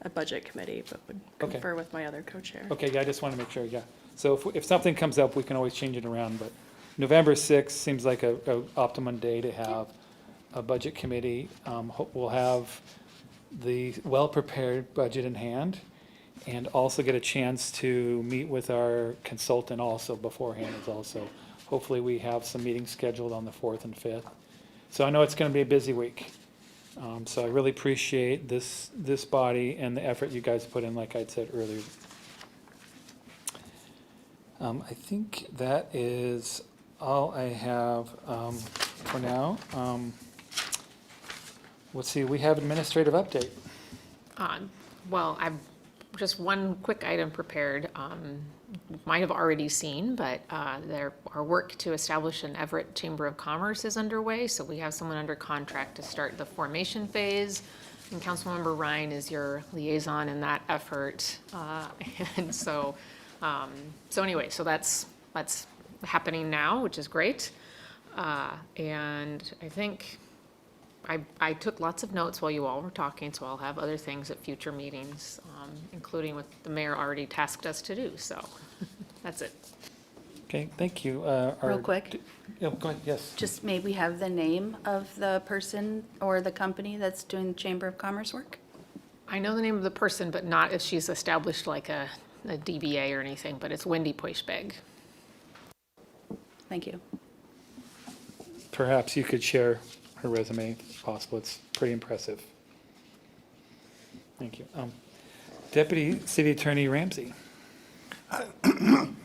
a budget committee, but would Okay. confer with my other co-chair. Okay, yeah, I just want to make sure, yeah. So if something comes up, we can always change it around, but November 6th seems like a optimum day to have a budget committee. We'll have the well-prepared budget in hand, and also get a chance to meet with our consultant also beforehand is also. Hopefully, we have some meetings scheduled on the 4th and 5th. So I know it's going to be a busy week. So I really appreciate this body and the effort you guys put in, like I'd said earlier. I think that is all I have for now. Let's see, we have administrative update. Well, I've just one quick item prepared. Might have already seen, but our work to establish an Everett Chamber of Commerce is underway. So we have someone under contract to start the formation phase. And Councilmember Ryan is your liaison in that effort. And so anyway, so that's happening now, which is great. And I think I took lots of notes while you all were talking, so I'll have other things at future meetings, including what the mayor already tasked us to do, so that's it. Okay, thank you. Real quick, Yeah, go ahead, yes. just may we have the name of the person or the company that's doing Chamber of Commerce work? I know the name of the person, but not if she's established like a DBA or anything, but it's Wendy Poischbeg. Thank you. Perhaps you could share her resume if possible. It's pretty impressive. Thank you. Deputy City Attorney Ramsey.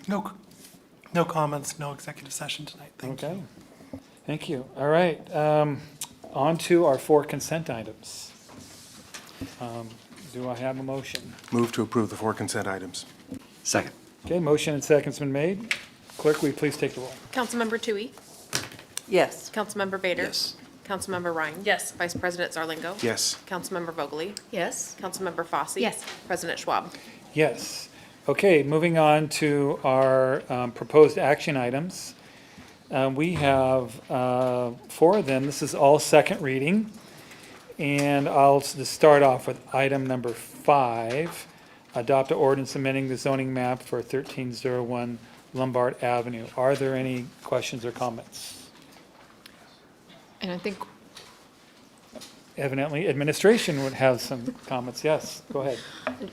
No comments, no executive session tonight. Thank you. Okay. Thank you. All right. On to our 4 consent items. Do I have a motion? Move to approve the 4 consent items. Second. Okay, motion and second's been made. Clerk, will you please take the roll? Councilmember Tui, Yes. Councilmember Bader. Yes. Councilmember Ryan. Yes. Vice President Zarlingo. Yes. Councilmember Vogely. Yes? Councilmember Fosse. Yes. President Schwab. Yes. Okay, moving on to our proposed action items. We have 4 of them. This is all second reading. And I'll just start off with item number 5. Adopt an ordinance amending the zoning map for 1301 Lombard Avenue. Are there any questions or comments? And I think, Evidently, administration would have some comments. Yes, go ahead.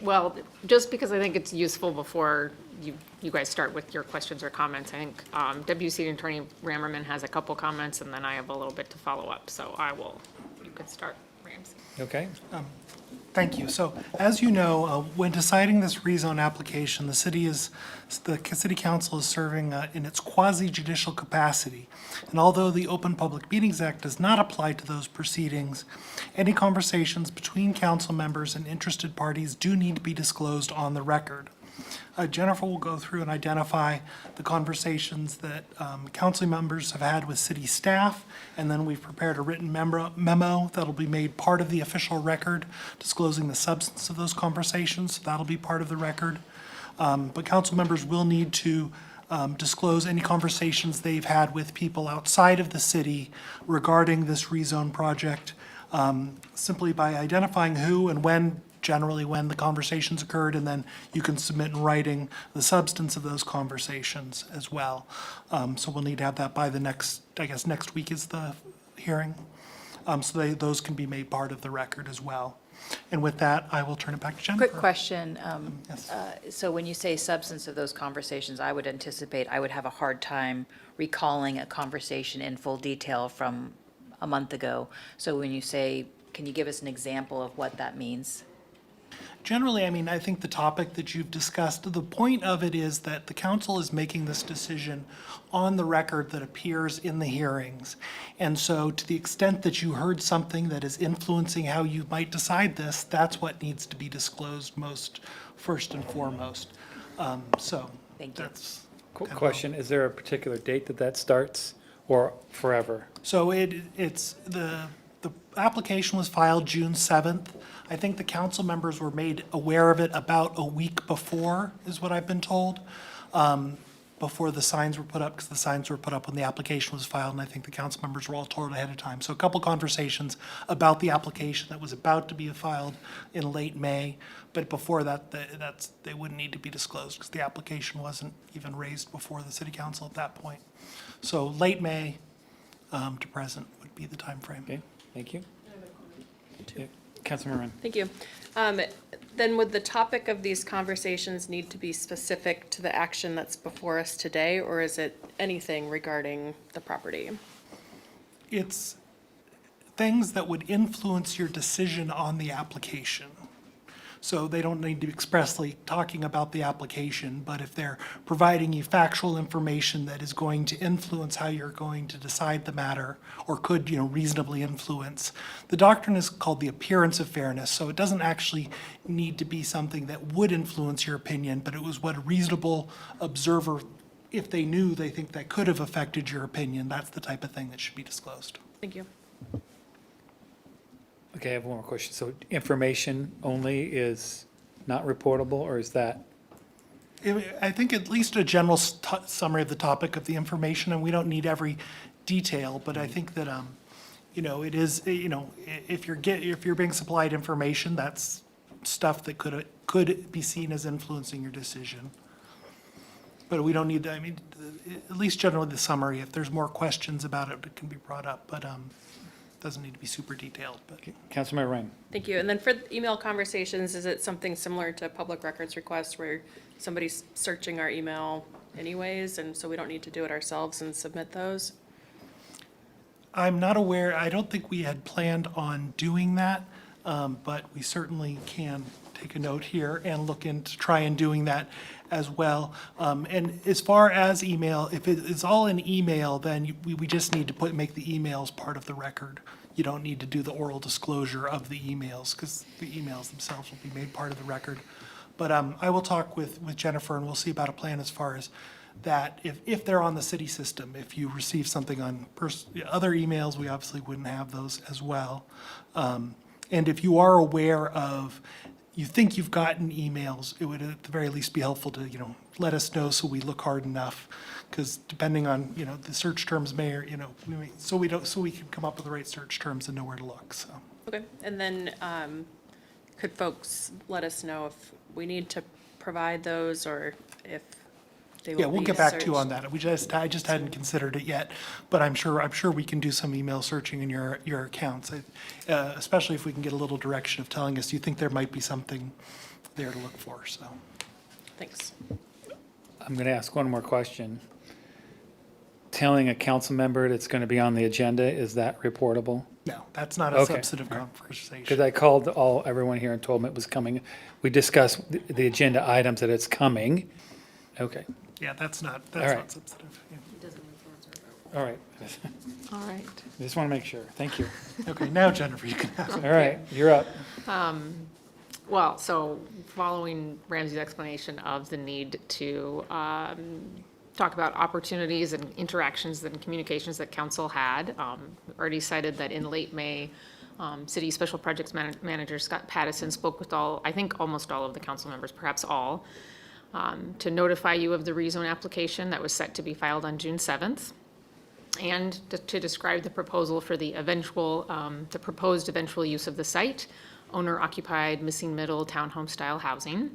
well, just because I think it's useful before you guys start with your questions or comments, I think Deputy City Attorney Rammerman has a couple comments, and then I have a little bit to follow up. So you could start, Ramsey. Okay. Thank you. So, as you know, when deciding this rezone application, the city council is serving in its quasi-judicial capacity. And although the Open Public Meetings Act does not apply to those proceedings, any conversations between council members and interested parties do need to be disclosed on the record. Jennifer will go through and identify the conversations that council members have had with city staff, and then we've prepared a written memo that'll be made part of the official record, disclosing the substance of those conversations. So that'll be part of the record. But council members will need to disclose any conversations they've had with people outside of the city regarding this rezone project, simply by identifying who and when, generally when the conversations occurred, and then you can submit in writing the substance of those conversations as well. So we'll need to have that by the next week is the hearing. So those can be made part of the record as well. And with that, I will turn it back to Jennifer. Quick question. Yes. So when you say substance of those conversations, I would anticipate I would have a hard time recalling a conversation in full detail from a month ago. So when you say, can you give us an example of what that means? Generally, I mean, I think the topic that you've discussed, the point of it is that the council is making this decision on the record that appears in the hearings. And so to the extent that you heard something that is influencing how you might decide this, that's what needs to be disclosed first and foremost. So Thank you. that's. Question, is there a particular date that starts or forever? So it's, the application was filed June 7th. I think the council members were made aware of it about a week before, is what I've been told, before the signs were put up, because the signs were put up when the application was filed, and I think the council members were all told ahead of time. So a couple conversations about the application that was about to be filed in late May, but before that, they wouldn't need to be disclosed, because the application wasn't even raised before the city council at that point. So late May to present would be the timeframe. Okay, thank you. Yeah, Councilmember Ryan. Thank you. Then would the topic of these conversations need to be specific to the action that's before us today, or is it anything regarding the property? It's things that would influence your decision on the application. So they don't need to be expressly talking about the application, but if they're providing you factual information that is going to influence how you're going to decide the matter, or could, reasonably influence. The doctrine is called the appearance of fairness, so it doesn't actually need to be something that would influence your opinion, but it was what a reasonable observer, if they knew, they think that could have affected your opinion. That's the type of thing that should be disclosed. Thank you. Okay, I have one more question. So information only is not reportable, or is that? I think at least a general summary of the topic of the information, and we don't need every detail, but I think that, it is, if you're being supplied information, that's stuff that could be seen as influencing your decision. But we don't need, at least generally the summary. If there's more questions about it, it can be brought up, but, doesn't need to be super detailed, but. Councilmember Ryan. Thank you. And then for email conversations, is it something similar to public records requests where somebody's searching our email anyways, and so we don't need to do it ourselves and submit those? I'm not aware, I don't think we had planned on doing that, but we certainly can take a note here and look into try doing that as well. And as far as email, if it is all in email, then we just need to make the emails part of the record. You don't need to do the oral disclosure of the emails, because the emails themselves will be made part of the record. But I will talk with Jennifer, and we'll see about a plan as far as that. If they're on the city system, if you receive something on other emails, we obviously wouldn't have those as well. And if you are aware of, you think you've gotten emails, it would at the very least be helpful to, let us know so we look hard enough. Because depending on, the search terms may, or, so we can come up with the right search terms and know where to look, so. Okay. And then could folks let us know if we need to provide those or if they will be Yeah, we'll get back to you on searched? that. I just hadn't considered it yet, but I'm sure we can do some email searching in your accounts, especially if we can get a little direction of telling us you think there might be something there to look for, so. Thanks. I'm going to ask one more question. Telling a council member that's going to be on the agenda, is that reportable? No, that's not a Okay. substantive conversation. Because I called everyone here and told them it was coming. We discussed the agenda items, that it's coming. Okay, Yeah, that's not right. substantive. Yeah. all right. All right. Just want to make sure. Thank you. Okay, now Jennifer, you can have. All right, you're up. Well, so following Ramsey's explanation of the need to talk about opportunities and interactions and communications that council had, already cited that in late May, City Special Projects Manager Scott Pattison spoke with almost all of the council members, perhaps all, to notify you of the rezone application that was set to be filed on June 7th, and to describe the proposal for the proposed eventual use of the site, owner-occupied missing middle townhome-style housing.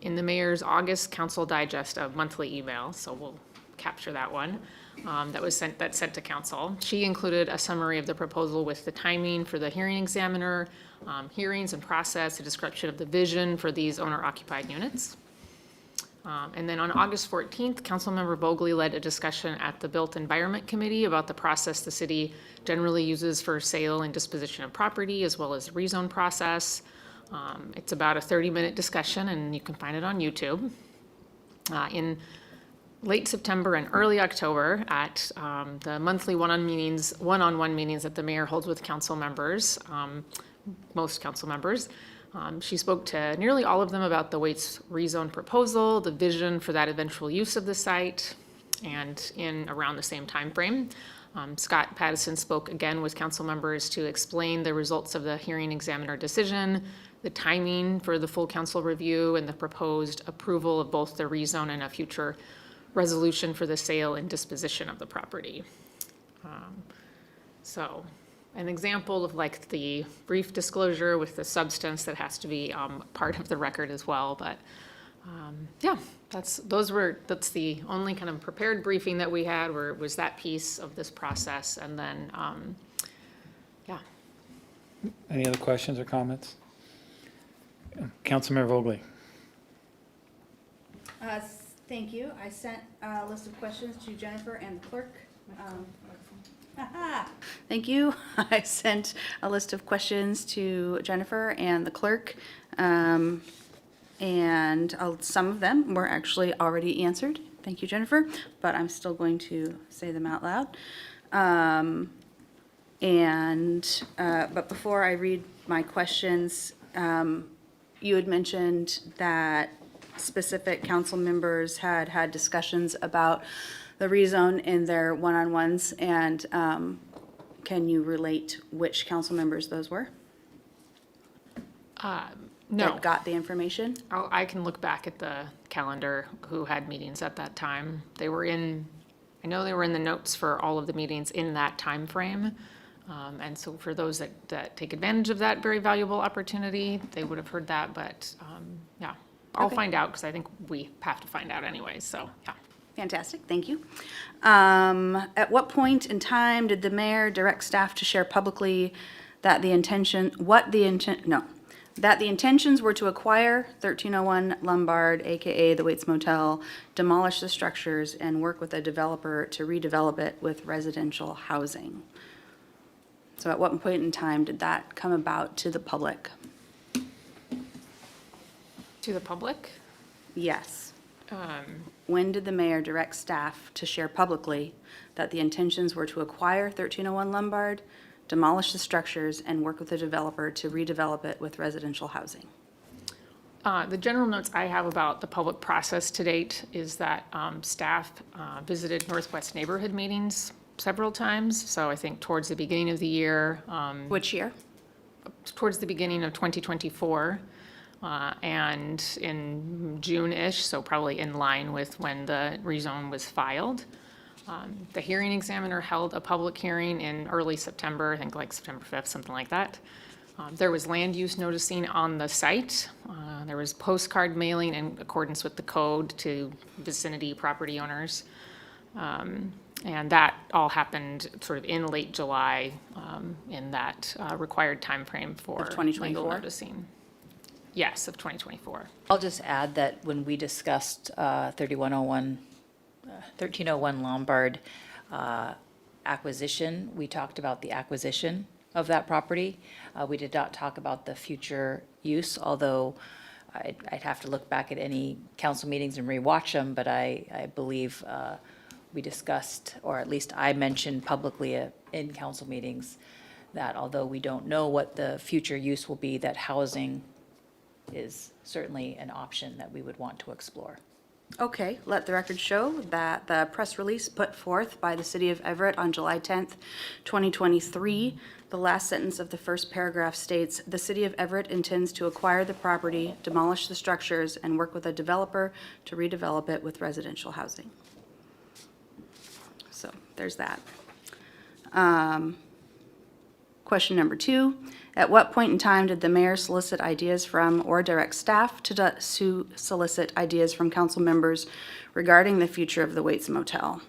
In the mayor's August council digest of monthly email, so we'll capture that one, that's sent to council. She included a summary of the proposal with the timing for the hearing examiner, hearings and process, a description of the vision for these owner-occupied units. And then on August 14th, Councilmember Bogley led a discussion at the Built Environment Committee about the process the city generally uses for sale and disposition of property, as well as the rezone process. It's about a 30-minute discussion, and you can find it on YouTube. In late September and early October at the monthly one-on-one meetings that the mayor holds with council members, most council members. She spoke to nearly all of them about the Waits rezone proposal, the vision for that eventual use of the site, and in around the same time frame. Scott Pattison spoke again with council members to explain the results of the hearing examiner decision, the timing for the full council review, and the proposed approval of both the rezone and a future resolution for the sale and disposition of the property. So an example of like the brief disclosure with the substance that has to be part of the record as well. But yeah, that's the only kind of prepared briefing that we had was that piece of this process. And then, yeah. Any other questions or comments? Councilmember Vogely. Thank you. I sent a list of questions to Jennifer and the clerk. Thank you. I sent a list of questions to Jennifer and the clerk, and some of them were actually already answered. Thank you, Jennifer, but I'm still going to say them out loud. But before I read my questions, you had mentioned that specific council members had had discussions about the rezone in their one-on-ones, and can you relate which council members those were? No. That got the information? I can look back at the calendar who had meetings at that time. I know they were in the notes for all of the meetings in that time frame. And so for those that take advantage of that very valuable opportunity, they would have heard that, but yeah, I'll find out because I think we have to find out anyway, so yeah. Fantastic, thank you. At what point in time did the mayor direct staff to share publicly that the intentions were to acquire 1301 Lombard, AKA the Waits Motel, demolish the structures, and work with a developer to redevelop it with residential housing? So at what point in time did that come about to the public? To the public? Yes. When did the mayor direct staff to share publicly that the intentions were to acquire 1301 Lombard, demolish the structures, and work with a developer to redevelop it with residential housing? The general notes I have about the public process to date is that staff visited Northwest neighborhood meetings several times. So I think towards the beginning of the year. Which year? Towards the beginning of 2024. And in June-ish, so probably in line with when the rezone was filed. The hearing examiner held a public hearing in early September, I think like September 5th, something like that. There was land use noticing on the site. There was postcard mailing in accordance with the code to vicinity property owners. And that all happened sort of in late July in that required timeframe for Of 2024? legal noticing. Yes, of 2024. I'll just add that when we discussed 1301 Lombard acquisition, we talked about the acquisition of that property. We did not talk about the future use, although I'd have to look back at any council meetings and rewatch them, but I believe we discussed, or at least I mentioned publicly in council meetings, that although we don't know what the future use will be, that housing is certainly an option that we would want to explore. Okay, let the record show that the press release put forth by the City of Everett on July 10th, 2023, the last sentence of the first paragraph states, "The City of Everett intends to acquire the property, demolish the structures, and work with a developer to redevelop it with residential housing." So there's that. Question number 2, at what point in time did the mayor solicit ideas from or direct staff to solicit ideas from council members regarding the future of the Waits Motel?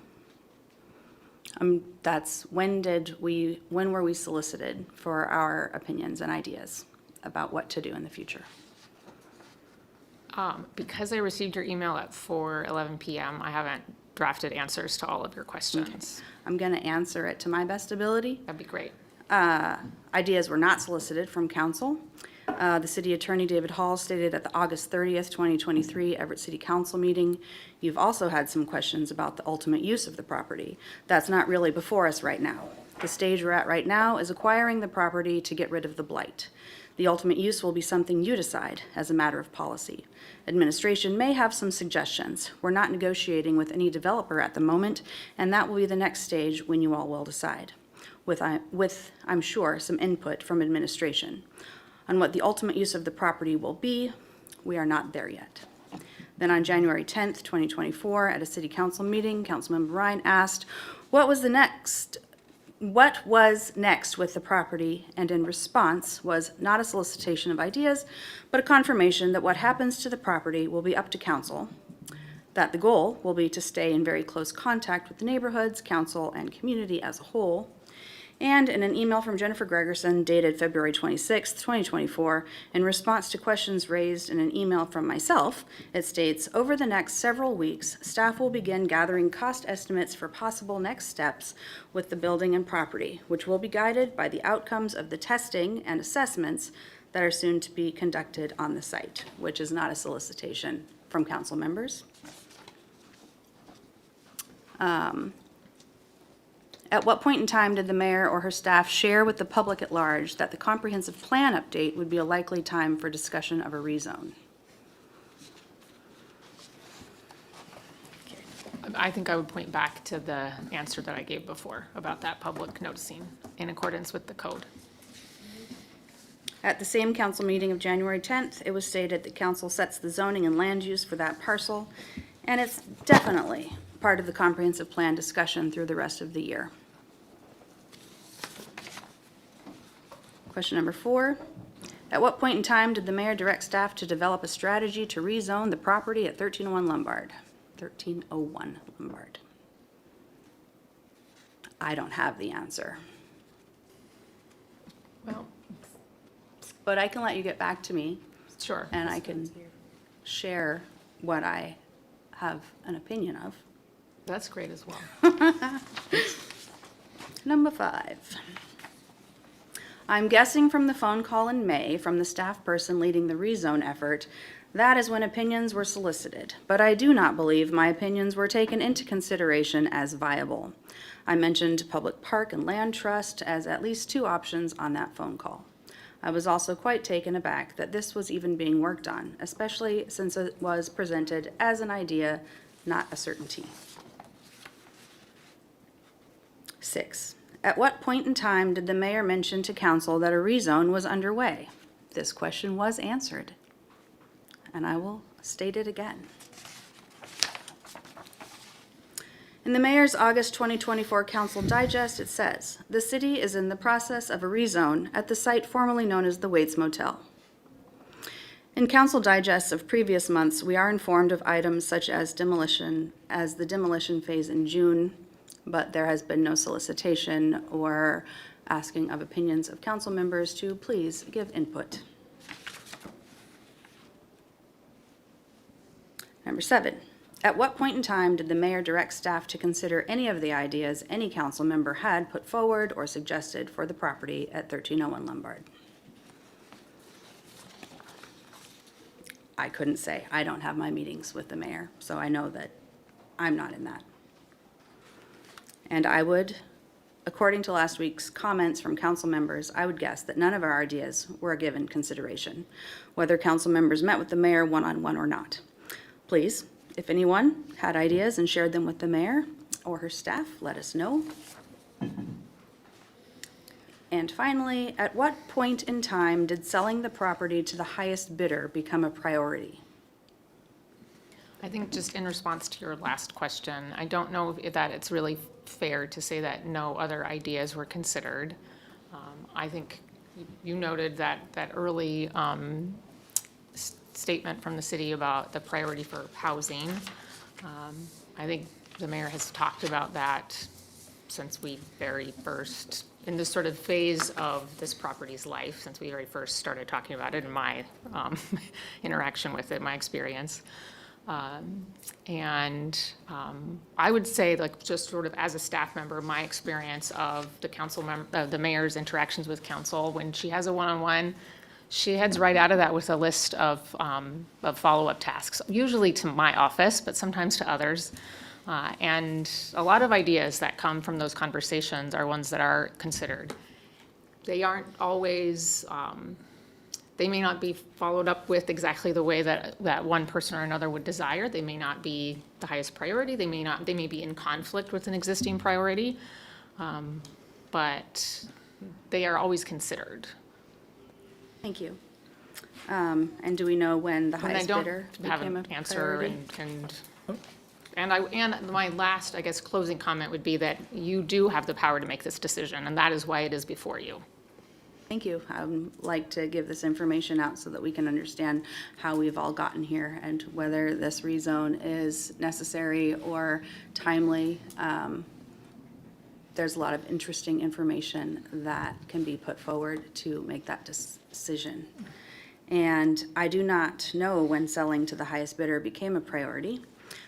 That's when were we solicited for our opinions and ideas about what to do in the future? Because I received your email at 4:11 p.m., I haven't drafted answers to all of your questions. I'm going to answer it to my best ability. That'd be great. Ideas were not solicited from council. The city attorney, David Hall, stated at the August 30th, 2023 Everett City Council meeting, you've also had some questions about the ultimate use of the property. That's not really before us right now. The stage we're at right now is acquiring the property to get rid of the blight. The ultimate use will be something you decide as a matter of policy. Administration may have some suggestions. We're not negotiating with any developer at the moment, and that will be the next stage when you all will decide, with, I'm sure, some input from administration. On what the ultimate use of the property will be, we are not there yet. Then on January 10th, 2024, at a city council meeting, Councilmember Ryan asked, what was next with the property, and in response was not a solicitation of ideas, but a confirmation that what happens to the property will be up to council, that the goal will be to stay in very close contact with the neighborhoods, council, and community as a whole. And in an email from Jennifer Gregerson dated February 26, 2024, in response to questions raised in an email from myself, it states, over the next several weeks, staff will begin gathering cost estimates for possible next steps with the building and property, which will be guided by the outcomes of the testing and assessments that are soon to be conducted on the site, which is not a solicitation from council members. At what point in time did the mayor or her staff share with the public at large that the comprehensive plan update would be a likely time for discussion of a rezone? I think I would point back to the answer that I gave before about that public noticing in accordance with the code. At the same council meeting of January 10th, it was stated that council sets the zoning and land use for that parcel, and it's definitely part of the comprehensive plan discussion through the rest of the year. Question number 4. At what point in time did the mayor direct staff to develop a strategy to rezone the property at 1301 Lombard? 1301 Lombard. I don't have the answer. Well, But I can let you get back to me, sure. and I can share what I have an opinion of. That's great as well. Number 5. I'm guessing from the phone call in May from the staff person leading the rezone effort, that is when opinions were solicited, but I do not believe my opinions were taken into consideration as viable. I mentioned public park and land trust as at least 2 options on that phone call. I was also quite taken aback that this was even being worked on, especially since it was presented as an idea, not a certainty. 6. At what point in time did the mayor mention to council that a rezone was underway? This question was answered, and I will state it again. In the mayor's August 2024 council digest, it says, the city is in the process of a rezone at the site formerly known as the Waits Motel. In council digests of previous months, we are informed of items such as the demolition phase in June, but there has been no solicitation or asking of opinions of council members to please give input. Number 7, at what point in time did the mayor direct staff to consider any of the ideas any council member had put forward or suggested for the property at 1301 Lombard? I couldn't say. I don't have my meetings with the mayor, so I know that I'm not in that. And I would, according to last week's comments from council members, I would guess that none of our ideas were given consideration, whether council members met with the mayor one-on-one or not. Please, if anyone had ideas and shared them with the mayor or her staff, let us know. And finally, at what point in time did selling the property to the highest bidder become a priority? I think just in response to your last question, I don't know if that it's really fair to say that no other ideas were considered. I think you noted that early statement from the city about the priority for housing. I think the mayor has talked about that since we very first, in this sort of phase of this property's life, since we very first started talking about it in my interaction with it, my experience. I would say, like, just sort of as a staff member, my experience of the mayor's interactions with council, when she has a one-on-one, She heads right out of that with a list of follow-up tasks, usually to my office, but sometimes to others. And a lot of ideas that come from those conversations are ones that are considered. They aren't always, they may not be followed up with exactly the way that one person or another would desire. They may not be the highest priority. They may be in conflict with an existing priority. But they are always considered. Thank you. And do we know when the And I highest don't bidder have became a an answer, priority? and my last, I guess, closing comment would be that you do have the power to make this decision, and that is why it is before you. Thank you. I would like to give this information out so that we can understand how we've all gotten here and whether this rezone is necessary or timely. There's a lot of interesting information that can be put forward to make that decision. And I do not know when selling to the highest bidder became a priority,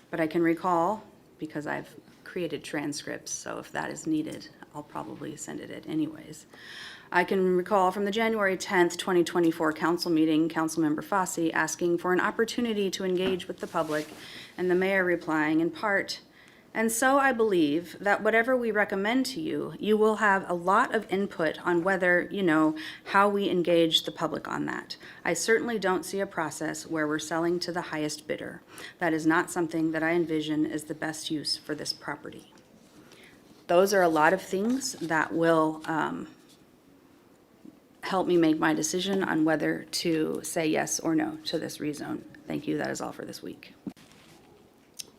but I can recall, because I've created transcripts, so if that is needed, I'll probably send it anyways. I can recall from the January 10th, 2024 council meeting, Councilmember Fossey asking for an opportunity to engage with the public, and the mayor replying in part, "And so I believe that whatever we recommend to you, you will have a lot of input on whether, how we engage the public on that. I certainly don't see a process where we're selling to the highest bidder. That is not something that I envision as the best use for this property." Those are a lot of things that will help me make my decision on whether to say yes or no to this rezone. Thank you. That is all for this week.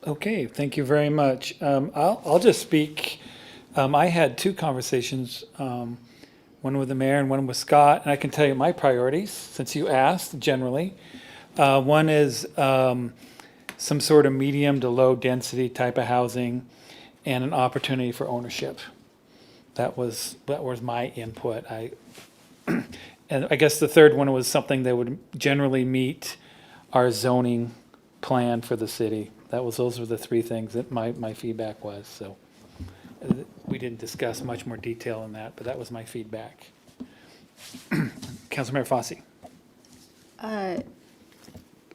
Okay, thank you very much. I'll just speak. I had two conversations, one with the mayor and one with Scott, and I can tell you my priorities, since you asked generally. One is some sort of medium to low density type of housing and an opportunity for ownership. That was my input. And I guess the third one was something that would generally meet our zoning plan for the city. Those were the three things that my feedback was, so. We didn't discuss much more detail in that, but that was my feedback. Councilmember Fossey.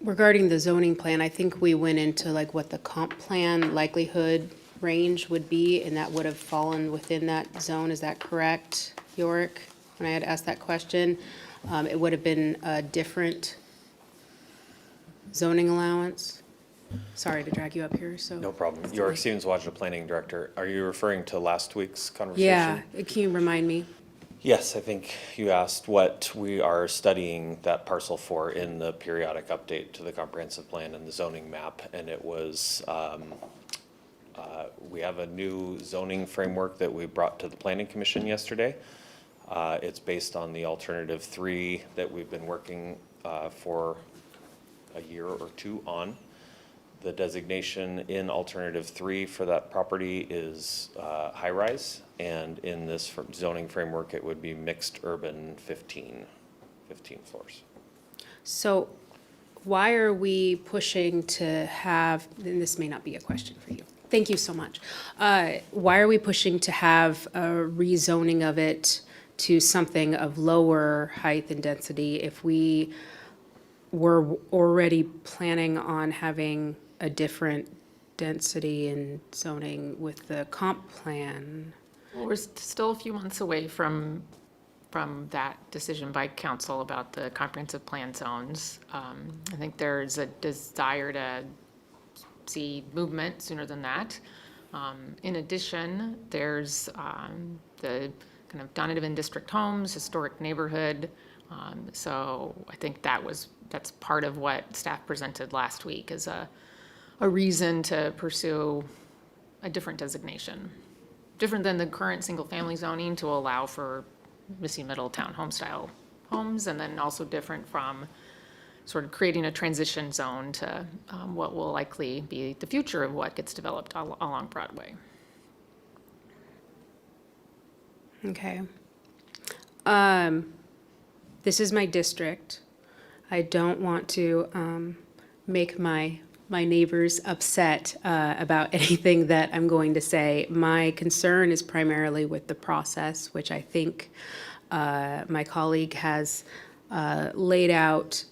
Regarding the zoning plan, I think we went into like what the comp plan likelihood range would be, and that would have fallen within that zone. Is that correct, Yorick? When I had asked that question, it would have been a different zoning allowance. Sorry to drag you up here, so. No problem. York Stevens, Washington Planning Director. Are you referring to last week's conversation? Yeah, can you remind me? Yes, I think you asked what we are studying that parcel for in the periodic update to the comprehensive plan and the zoning map. And it was, we have a new zoning framework that we brought to the Planning Commission yesterday. It's based on the alternative 3 that we've been working for a year or two on. The designation in alternative 3 for that property is high-rise, and in this zoning framework, it would be mixed urban 15 floors. So why are we pushing to have, and this may not be a question for you. Thank you so much. Why are we pushing to have a rezoning of it to something of lower height and density if we were already planning on having a different density and zoning with the comp plan? Well, we're still a few months away from that decision by council about the comprehensive plan zones. I think there's a desire to see movement sooner than that. In addition, there's the kind of Donovan District homes, historic neighborhood. So I think that's part of what staff presented last week as a reason to pursue a different designation. Different than the current single-family zoning to allow for missing middle townhome style homes, and then also different from sort of creating a transition zone to what will likely be the future of what gets developed along Broadway. Okay. This is my district. I don't want to make my neighbors upset about anything that I'm going to say. My concern is primarily with the process, which I think my colleague has laid out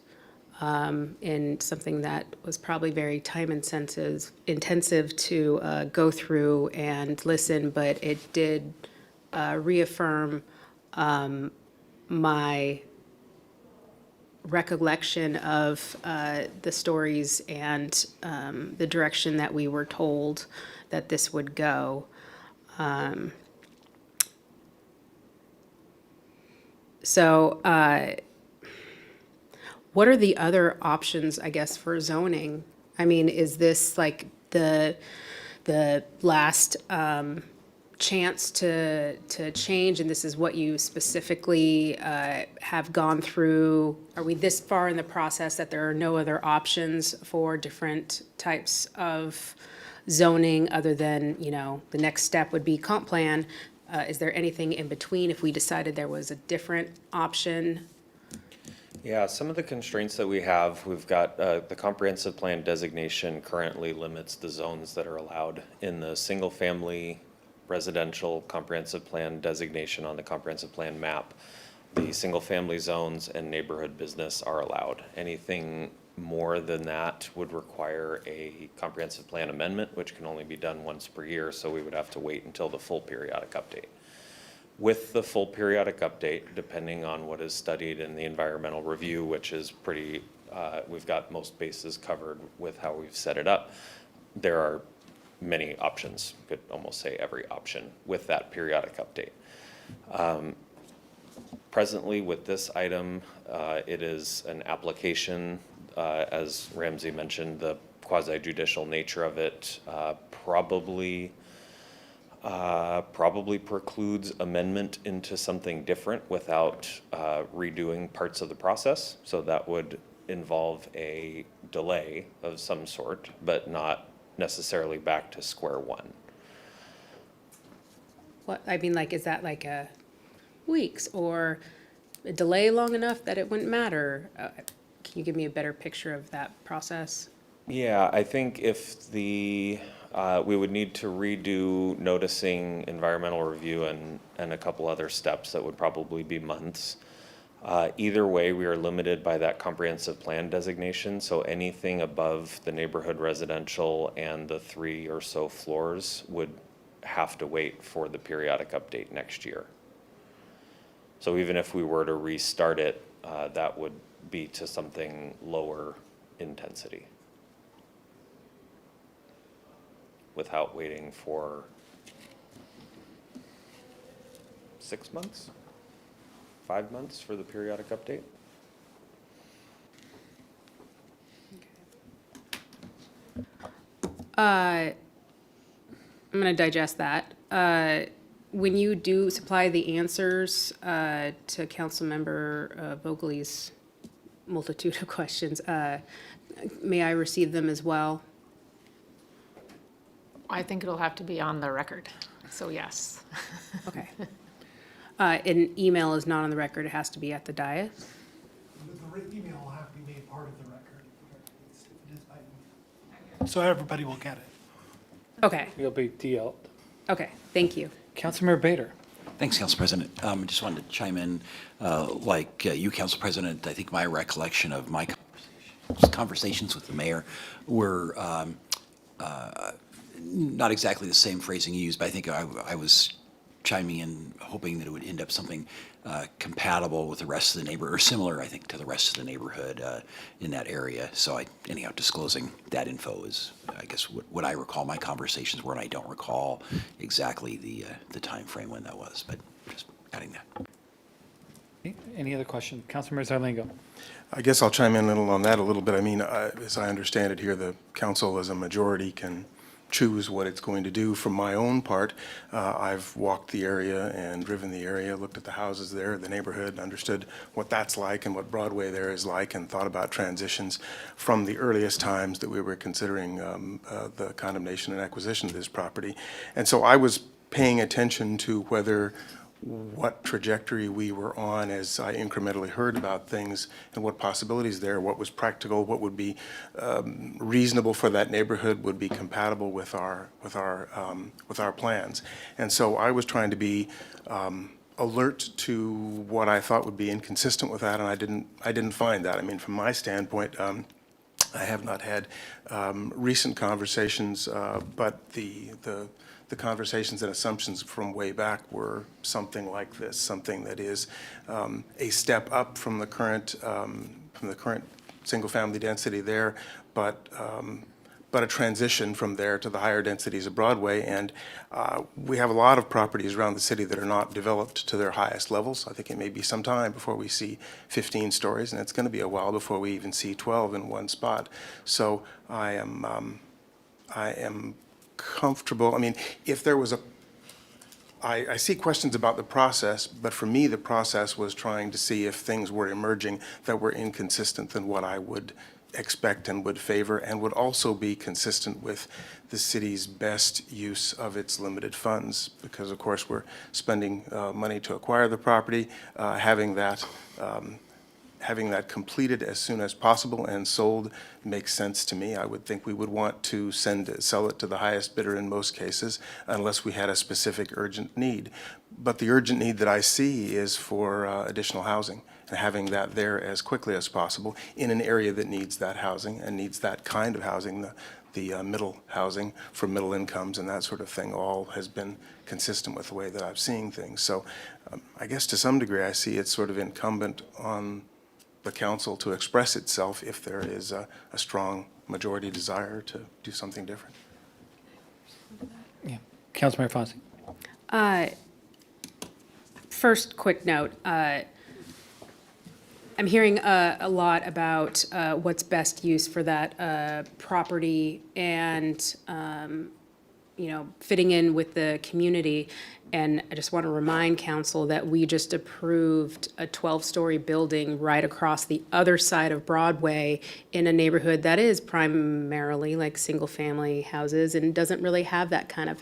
in something that was probably very time intensive to go through and listen, but it did reaffirm my recollection of the stories and the direction that we were told that this would go. So what are the other options, I guess, for zoning? I mean, is this like the last chance to change, and this is what you specifically have gone through? Are we this far in the process that there are no other options for different types of zoning other than, you know, the next step would be comp plan? Is there anything in between if we decided there was a different option? Yeah, some of the constraints that we have, we've got the comprehensive plan designation currently limits the zones that are allowed in the single-family residential comprehensive plan designation on the comprehensive plan map. The single-family zones and neighborhood business are allowed. Anything more than that would require a comprehensive plan amendment, which can only be done once per year, so we would have to wait until the full periodic update. With the full periodic update, depending on what is studied in the environmental review, which is pretty, we've got most bases covered with how we've set it up, there are many options, could almost say every option with that periodic update. Presently with this item, it is an application, as Ramsey mentioned, the quasi-judicial nature of it probably precludes amendment into something different without redoing parts of the process. So that would involve a delay of some sort, but not necessarily back to square one. What, I mean, like, is that like a weeks or a delay long enough that it wouldn't matter? Can you give me a better picture of that process? Yeah, I think if the, we would need to redo noticing, environmental review, and a couple other steps that would probably be months. Either way, we are limited by that comprehensive plan designation, so anything above the neighborhood residential and the 3 or so floors would have to wait for the periodic update next year. So even if we were to restart it, that would be to something lower intensity, without waiting for 6 months, 5 months for the periodic update. I'm gonna digest that. When you do supply the answers to Councilmember Vogel's multitude of questions, may I receive them as well? I think it'll have to be on the record, so yes. Okay. An email is not on the record, it has to be at the dais? The written email will have to be made part of the record. It is by email. So everybody will get it. Okay, It'll be DL'd. okay, thank you. Councilmember Bader. Thanks, Council President. I just wanted to chime in, like you, Council President, I think my recollection of my conversations with the mayor were not exactly the same phrasing you used, but I think I was chiming in, hoping that it would end up something compatible with the rest of the neighborhood, or similar, I think, to the rest of the neighborhood in that area. So anyhow, disclosing that info is, I guess, what I recall my conversations were, and I don't recall exactly the time frame when that was, but just adding that. Any other questions? Councilmember Zarlingo. I guess I'll chime in on that a little bit. I mean, as I understand it here, the council as a majority can choose what it's going to do. From my own part, I've walked the area and driven the area, looked at the houses there, the neighborhood, understood what that's like and what Broadway there is like, and thought about transitions from the earliest times that we were considering the condemnation and acquisition of this property. And so I was paying attention to what trajectory we were on as I incrementally heard about things and what possibilities there, what was practical, what would be reasonable for that neighborhood, would be compatible with our plans. And so I was trying to be alert to what I thought would be inconsistent with that, and I didn't find that. I mean, from my standpoint, I have not had recent conversations, but the conversations and assumptions from way back were something like this, something that is a step up from the current single-family density there, but a transition from there to the higher densities of Broadway. And we have a lot of properties around the city that are not developed to their highest levels. I think it may be some time before we see 15 stories, and it's going to be a while before we even see 12 in one spot. So I am comfortable. I mean, if there was I see questions about the process, but for me, the process was trying to see if things were emerging that were inconsistent than what I would expect and would favor, and would also be consistent with the city's best use of its limited funds, because of course we're spending money to acquire the property, having that completed as soon as possible and sold makes sense to me. I would think we would want to sell it to the highest bidder in most cases, unless we had a specific urgent need. But the urgent need that I see is for additional housing, and having that there as quickly as possible in an area that needs that housing and needs that kind of housing, the middle housing for middle incomes and that sort of thing, all has been consistent with the way that I've seen things. So I guess to some degree I see it's sort of incumbent on the council to express itself if there is a strong majority desire to do something different. Yeah. Councilmember Fonsie. First, quick note. I'm hearing a lot about what's best use for that property and, fitting in with the community. And I just want to remind council that we just approved a 12-story building right across the other side of Broadway in a neighborhood that is primarily like single-family houses and doesn't really have that kind of,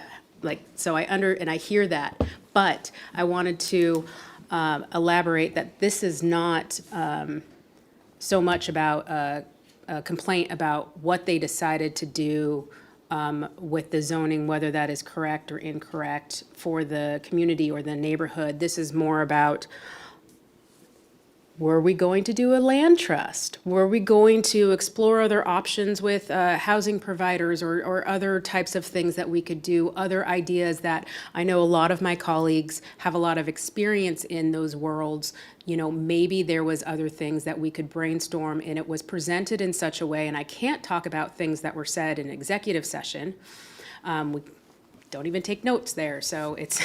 so I hear that. But I wanted to elaborate that this is not so much about a complaint about what they decided to do with the zoning, whether that is correct or incorrect for the community or the neighborhood. This is more about, were we going to do a land trust? Were we going to explore other options with housing providers or other types of things that we could do, other ideas that I know a lot of my colleagues have a lot of experience in those worlds. Maybe there was other things that we could brainstorm, and it was presented in such a way, and I can't talk about things that were said in executive session. We don't even take notes there, so it's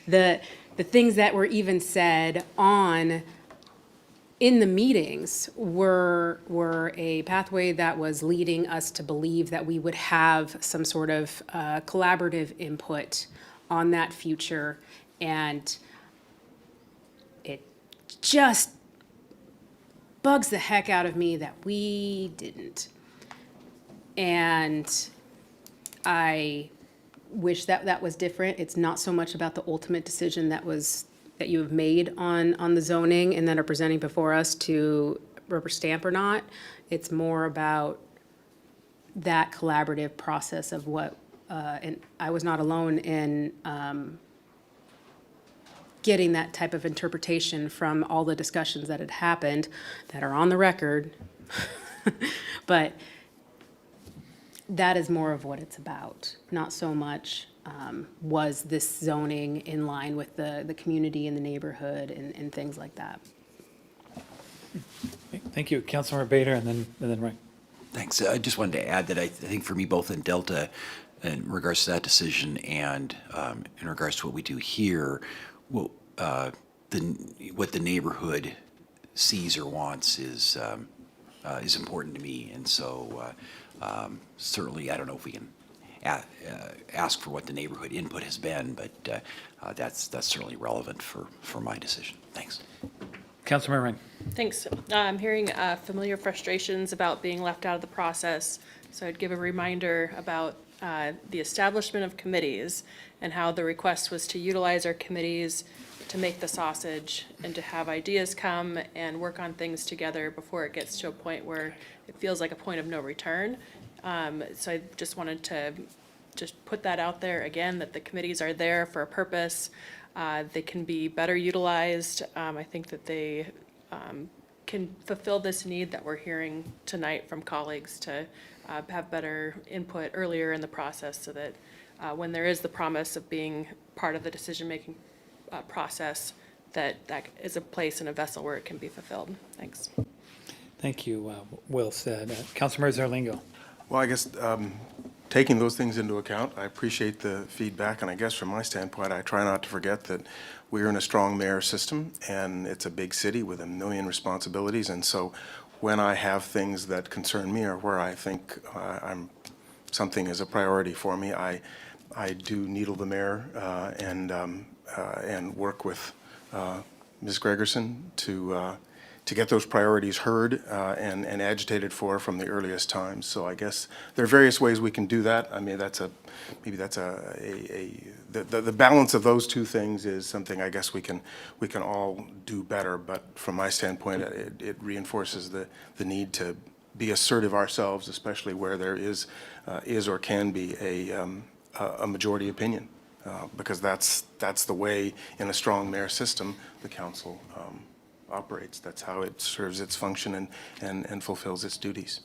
the things that were even said in the meetings were a pathway that was leading us to believe that we would have some sort of collaborative input on that future, and it just bugs the heck out of me that we didn't. And I wish that was different. It's not so much about the ultimate decision that you have made on the zoning and that are presenting before us to rubber stamp or not. It's more about that collaborative process of what, and I was not alone in getting that type of interpretation from all the discussions that had happened that are on the record. But that is more of what it's about, not so much was this zoning in line with the community and the neighborhood and things like that. Thank you. Councilmember Bader and then Ryan. Thanks. I just wanted to add that I think for me, both in Delta, in regards to that decision and in regards to what we do here, what the neighborhood sees or wants is important to me. And so certainly, I don't know if we can ask for what the neighborhood input has been, but that's certainly relevant for my decision. Thanks. Councilmember Ryan. Thanks. I'm hearing familiar frustrations about being left out of the process. So I'd give a reminder about the establishment of committees and how the request was to utilize our committees to make the sausage and to have ideas come and work on things together before it gets to a point where it feels like a point of no return. So I just wanted to put that out there again, that the committees are there for a purpose. They can be better utilized. I think that they can fulfill this need that we're hearing tonight from colleagues to have better input earlier in the process so that when there is the promise of being part of the decision-making process, that is a place and a vessel where it can be fulfilled. Thanks. Thank you. Well said. Councilmember Zarlingo. Well, I guess taking those things into account, I appreciate the feedback, and I guess from my standpoint, I try not to forget that we're in a strong mayor system, and it's a big city with a million responsibilities, and so when I have things that concern me or where I think something is a priority for me, I do needle the mayor and work with Ms. Gregerson to get those priorities heard and agitated for from the earliest times. So I guess there are various ways we can do that. I mean, the balance of those two things is something I guess we can all do better. But from my standpoint, it reinforces the need to be assertive ourselves, especially where there is or can be a majority opinion. Because that's the way in a strong mayor system the council operates. That's how it serves its function and fulfills its duties.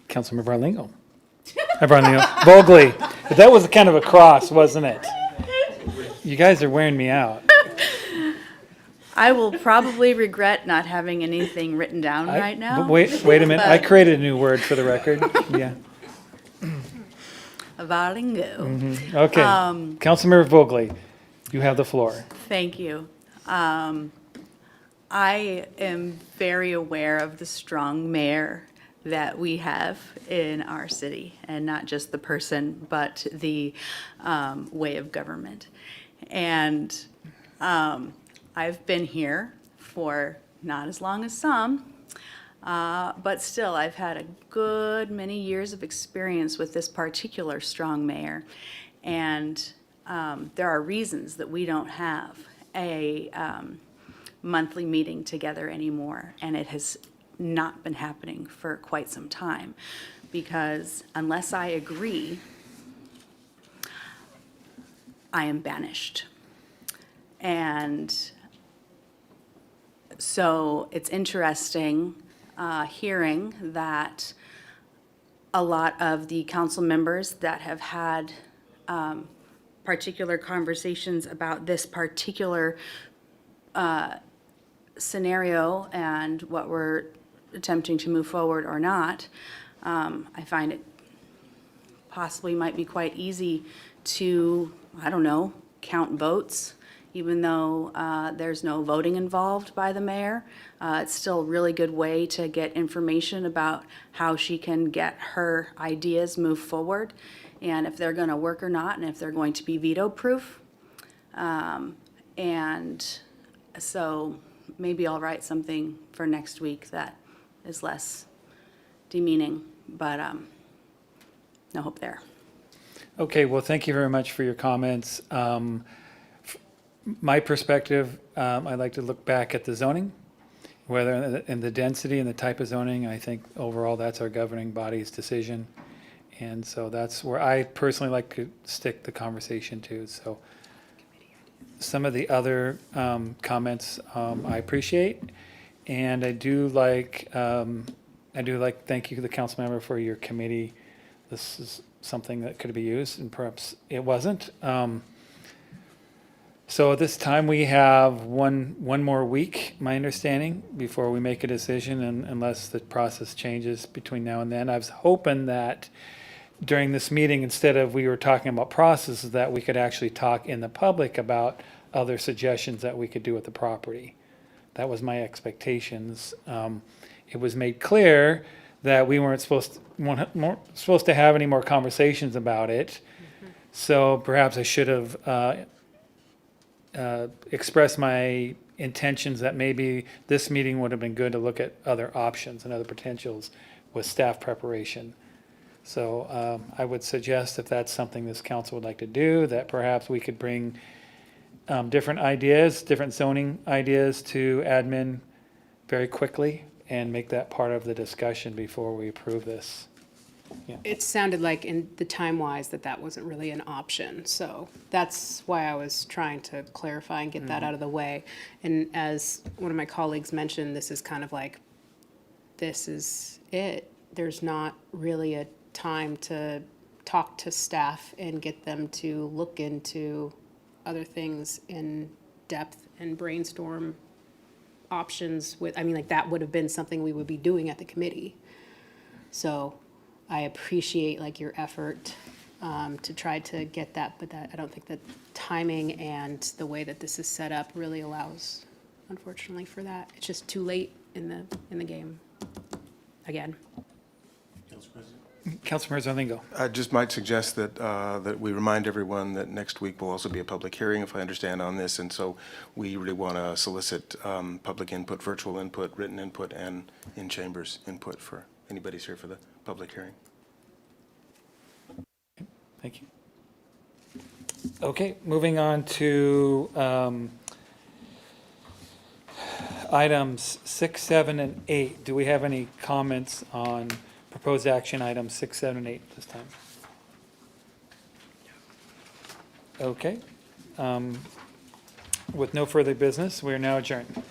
Councilmember Zarlingo. Vogely. But that was kind of a cross, wasn't it? You guys are wearing me out. I will probably regret not having anything written down right now. But wait a minute. I created a new word for the record. Yeah. Zarlingo. Okay. Councilmember Vogely, you have the floor. Thank you. I am very aware of the strong mayor that we have in our city, and not just the person, but the way of government. And I've been here for not as long as some, but still, I've had a good many years of experience with this particular strong mayor. And there are reasons that we don't have a monthly meeting together anymore. And it has not been happening for quite some time. Because unless I agree, I am banished. And so it's interesting hearing that a lot of the council members that have had particular conversations about this particular scenario and what we're attempting to move forward or not, I find it possibly might be quite easy to, I don't know, count votes, even though there's no voting involved by the mayor. It's still a really good way to get information about how she can get her ideas moved forward, and if they're going to work or not, and if they're going to be veto-proof. And so maybe I'll write something for next week that is less demeaning, but no hope there. Okay, well, thank you very much for your comments. My perspective, I'd like to look back at the zoning, whether in the density and the type of zoning. I think overall that's our governing body's decision. And so that's where I personally like to stick the conversation to. So some of the other comments I appreciate. And I do like, thank you to the council member for your committee. This is something that could be used, and perhaps it wasn't. So at this time, we have one more week, my understanding, before we make a decision, and unless the process changes between now and then. I was hoping that during this meeting, instead of we were talking about processes, that we could actually talk in the public about other suggestions that we could do with the property. That was my expectations. It was made clear that we weren't supposed to have any more conversations about it. So perhaps I should have expressed my intentions that maybe this meeting would have been good to look at other options and other potentials with staff preparation. So I would suggest, if that's something this council would like to do, that perhaps we could bring different ideas, different zoning ideas to admin very quickly and make that part of the discussion before we approve this. It sounded like in the time-wise that wasn't really an option. So that's why I was trying to clarify and get that out of the way. And as one of my colleagues mentioned, this is kind of like, this is it. There's not really a time to talk to staff and get them to look into other things in depth and brainstorm options with, I mean, like, that would have been something we would be doing at the committee. So I appreciate like your effort to try to get that, but that, I don't think that timing and the way that this is set up really allows, unfortunately, for that. It's just too late in the game, again. Councilmember Zarlingo. I just might suggest that, that we remind everyone that next week will also be a public hearing, if I understand, on this. And so we really want to solicit public input, virtual input, written input, and in-chambers input for anybody's here for the public hearing. Thank you. Okay, moving on to items 6, 7, and 8. Do we have any comments on proposed action items 6, 7, and 8 this time? Okay. With no further business, we are now adjourned.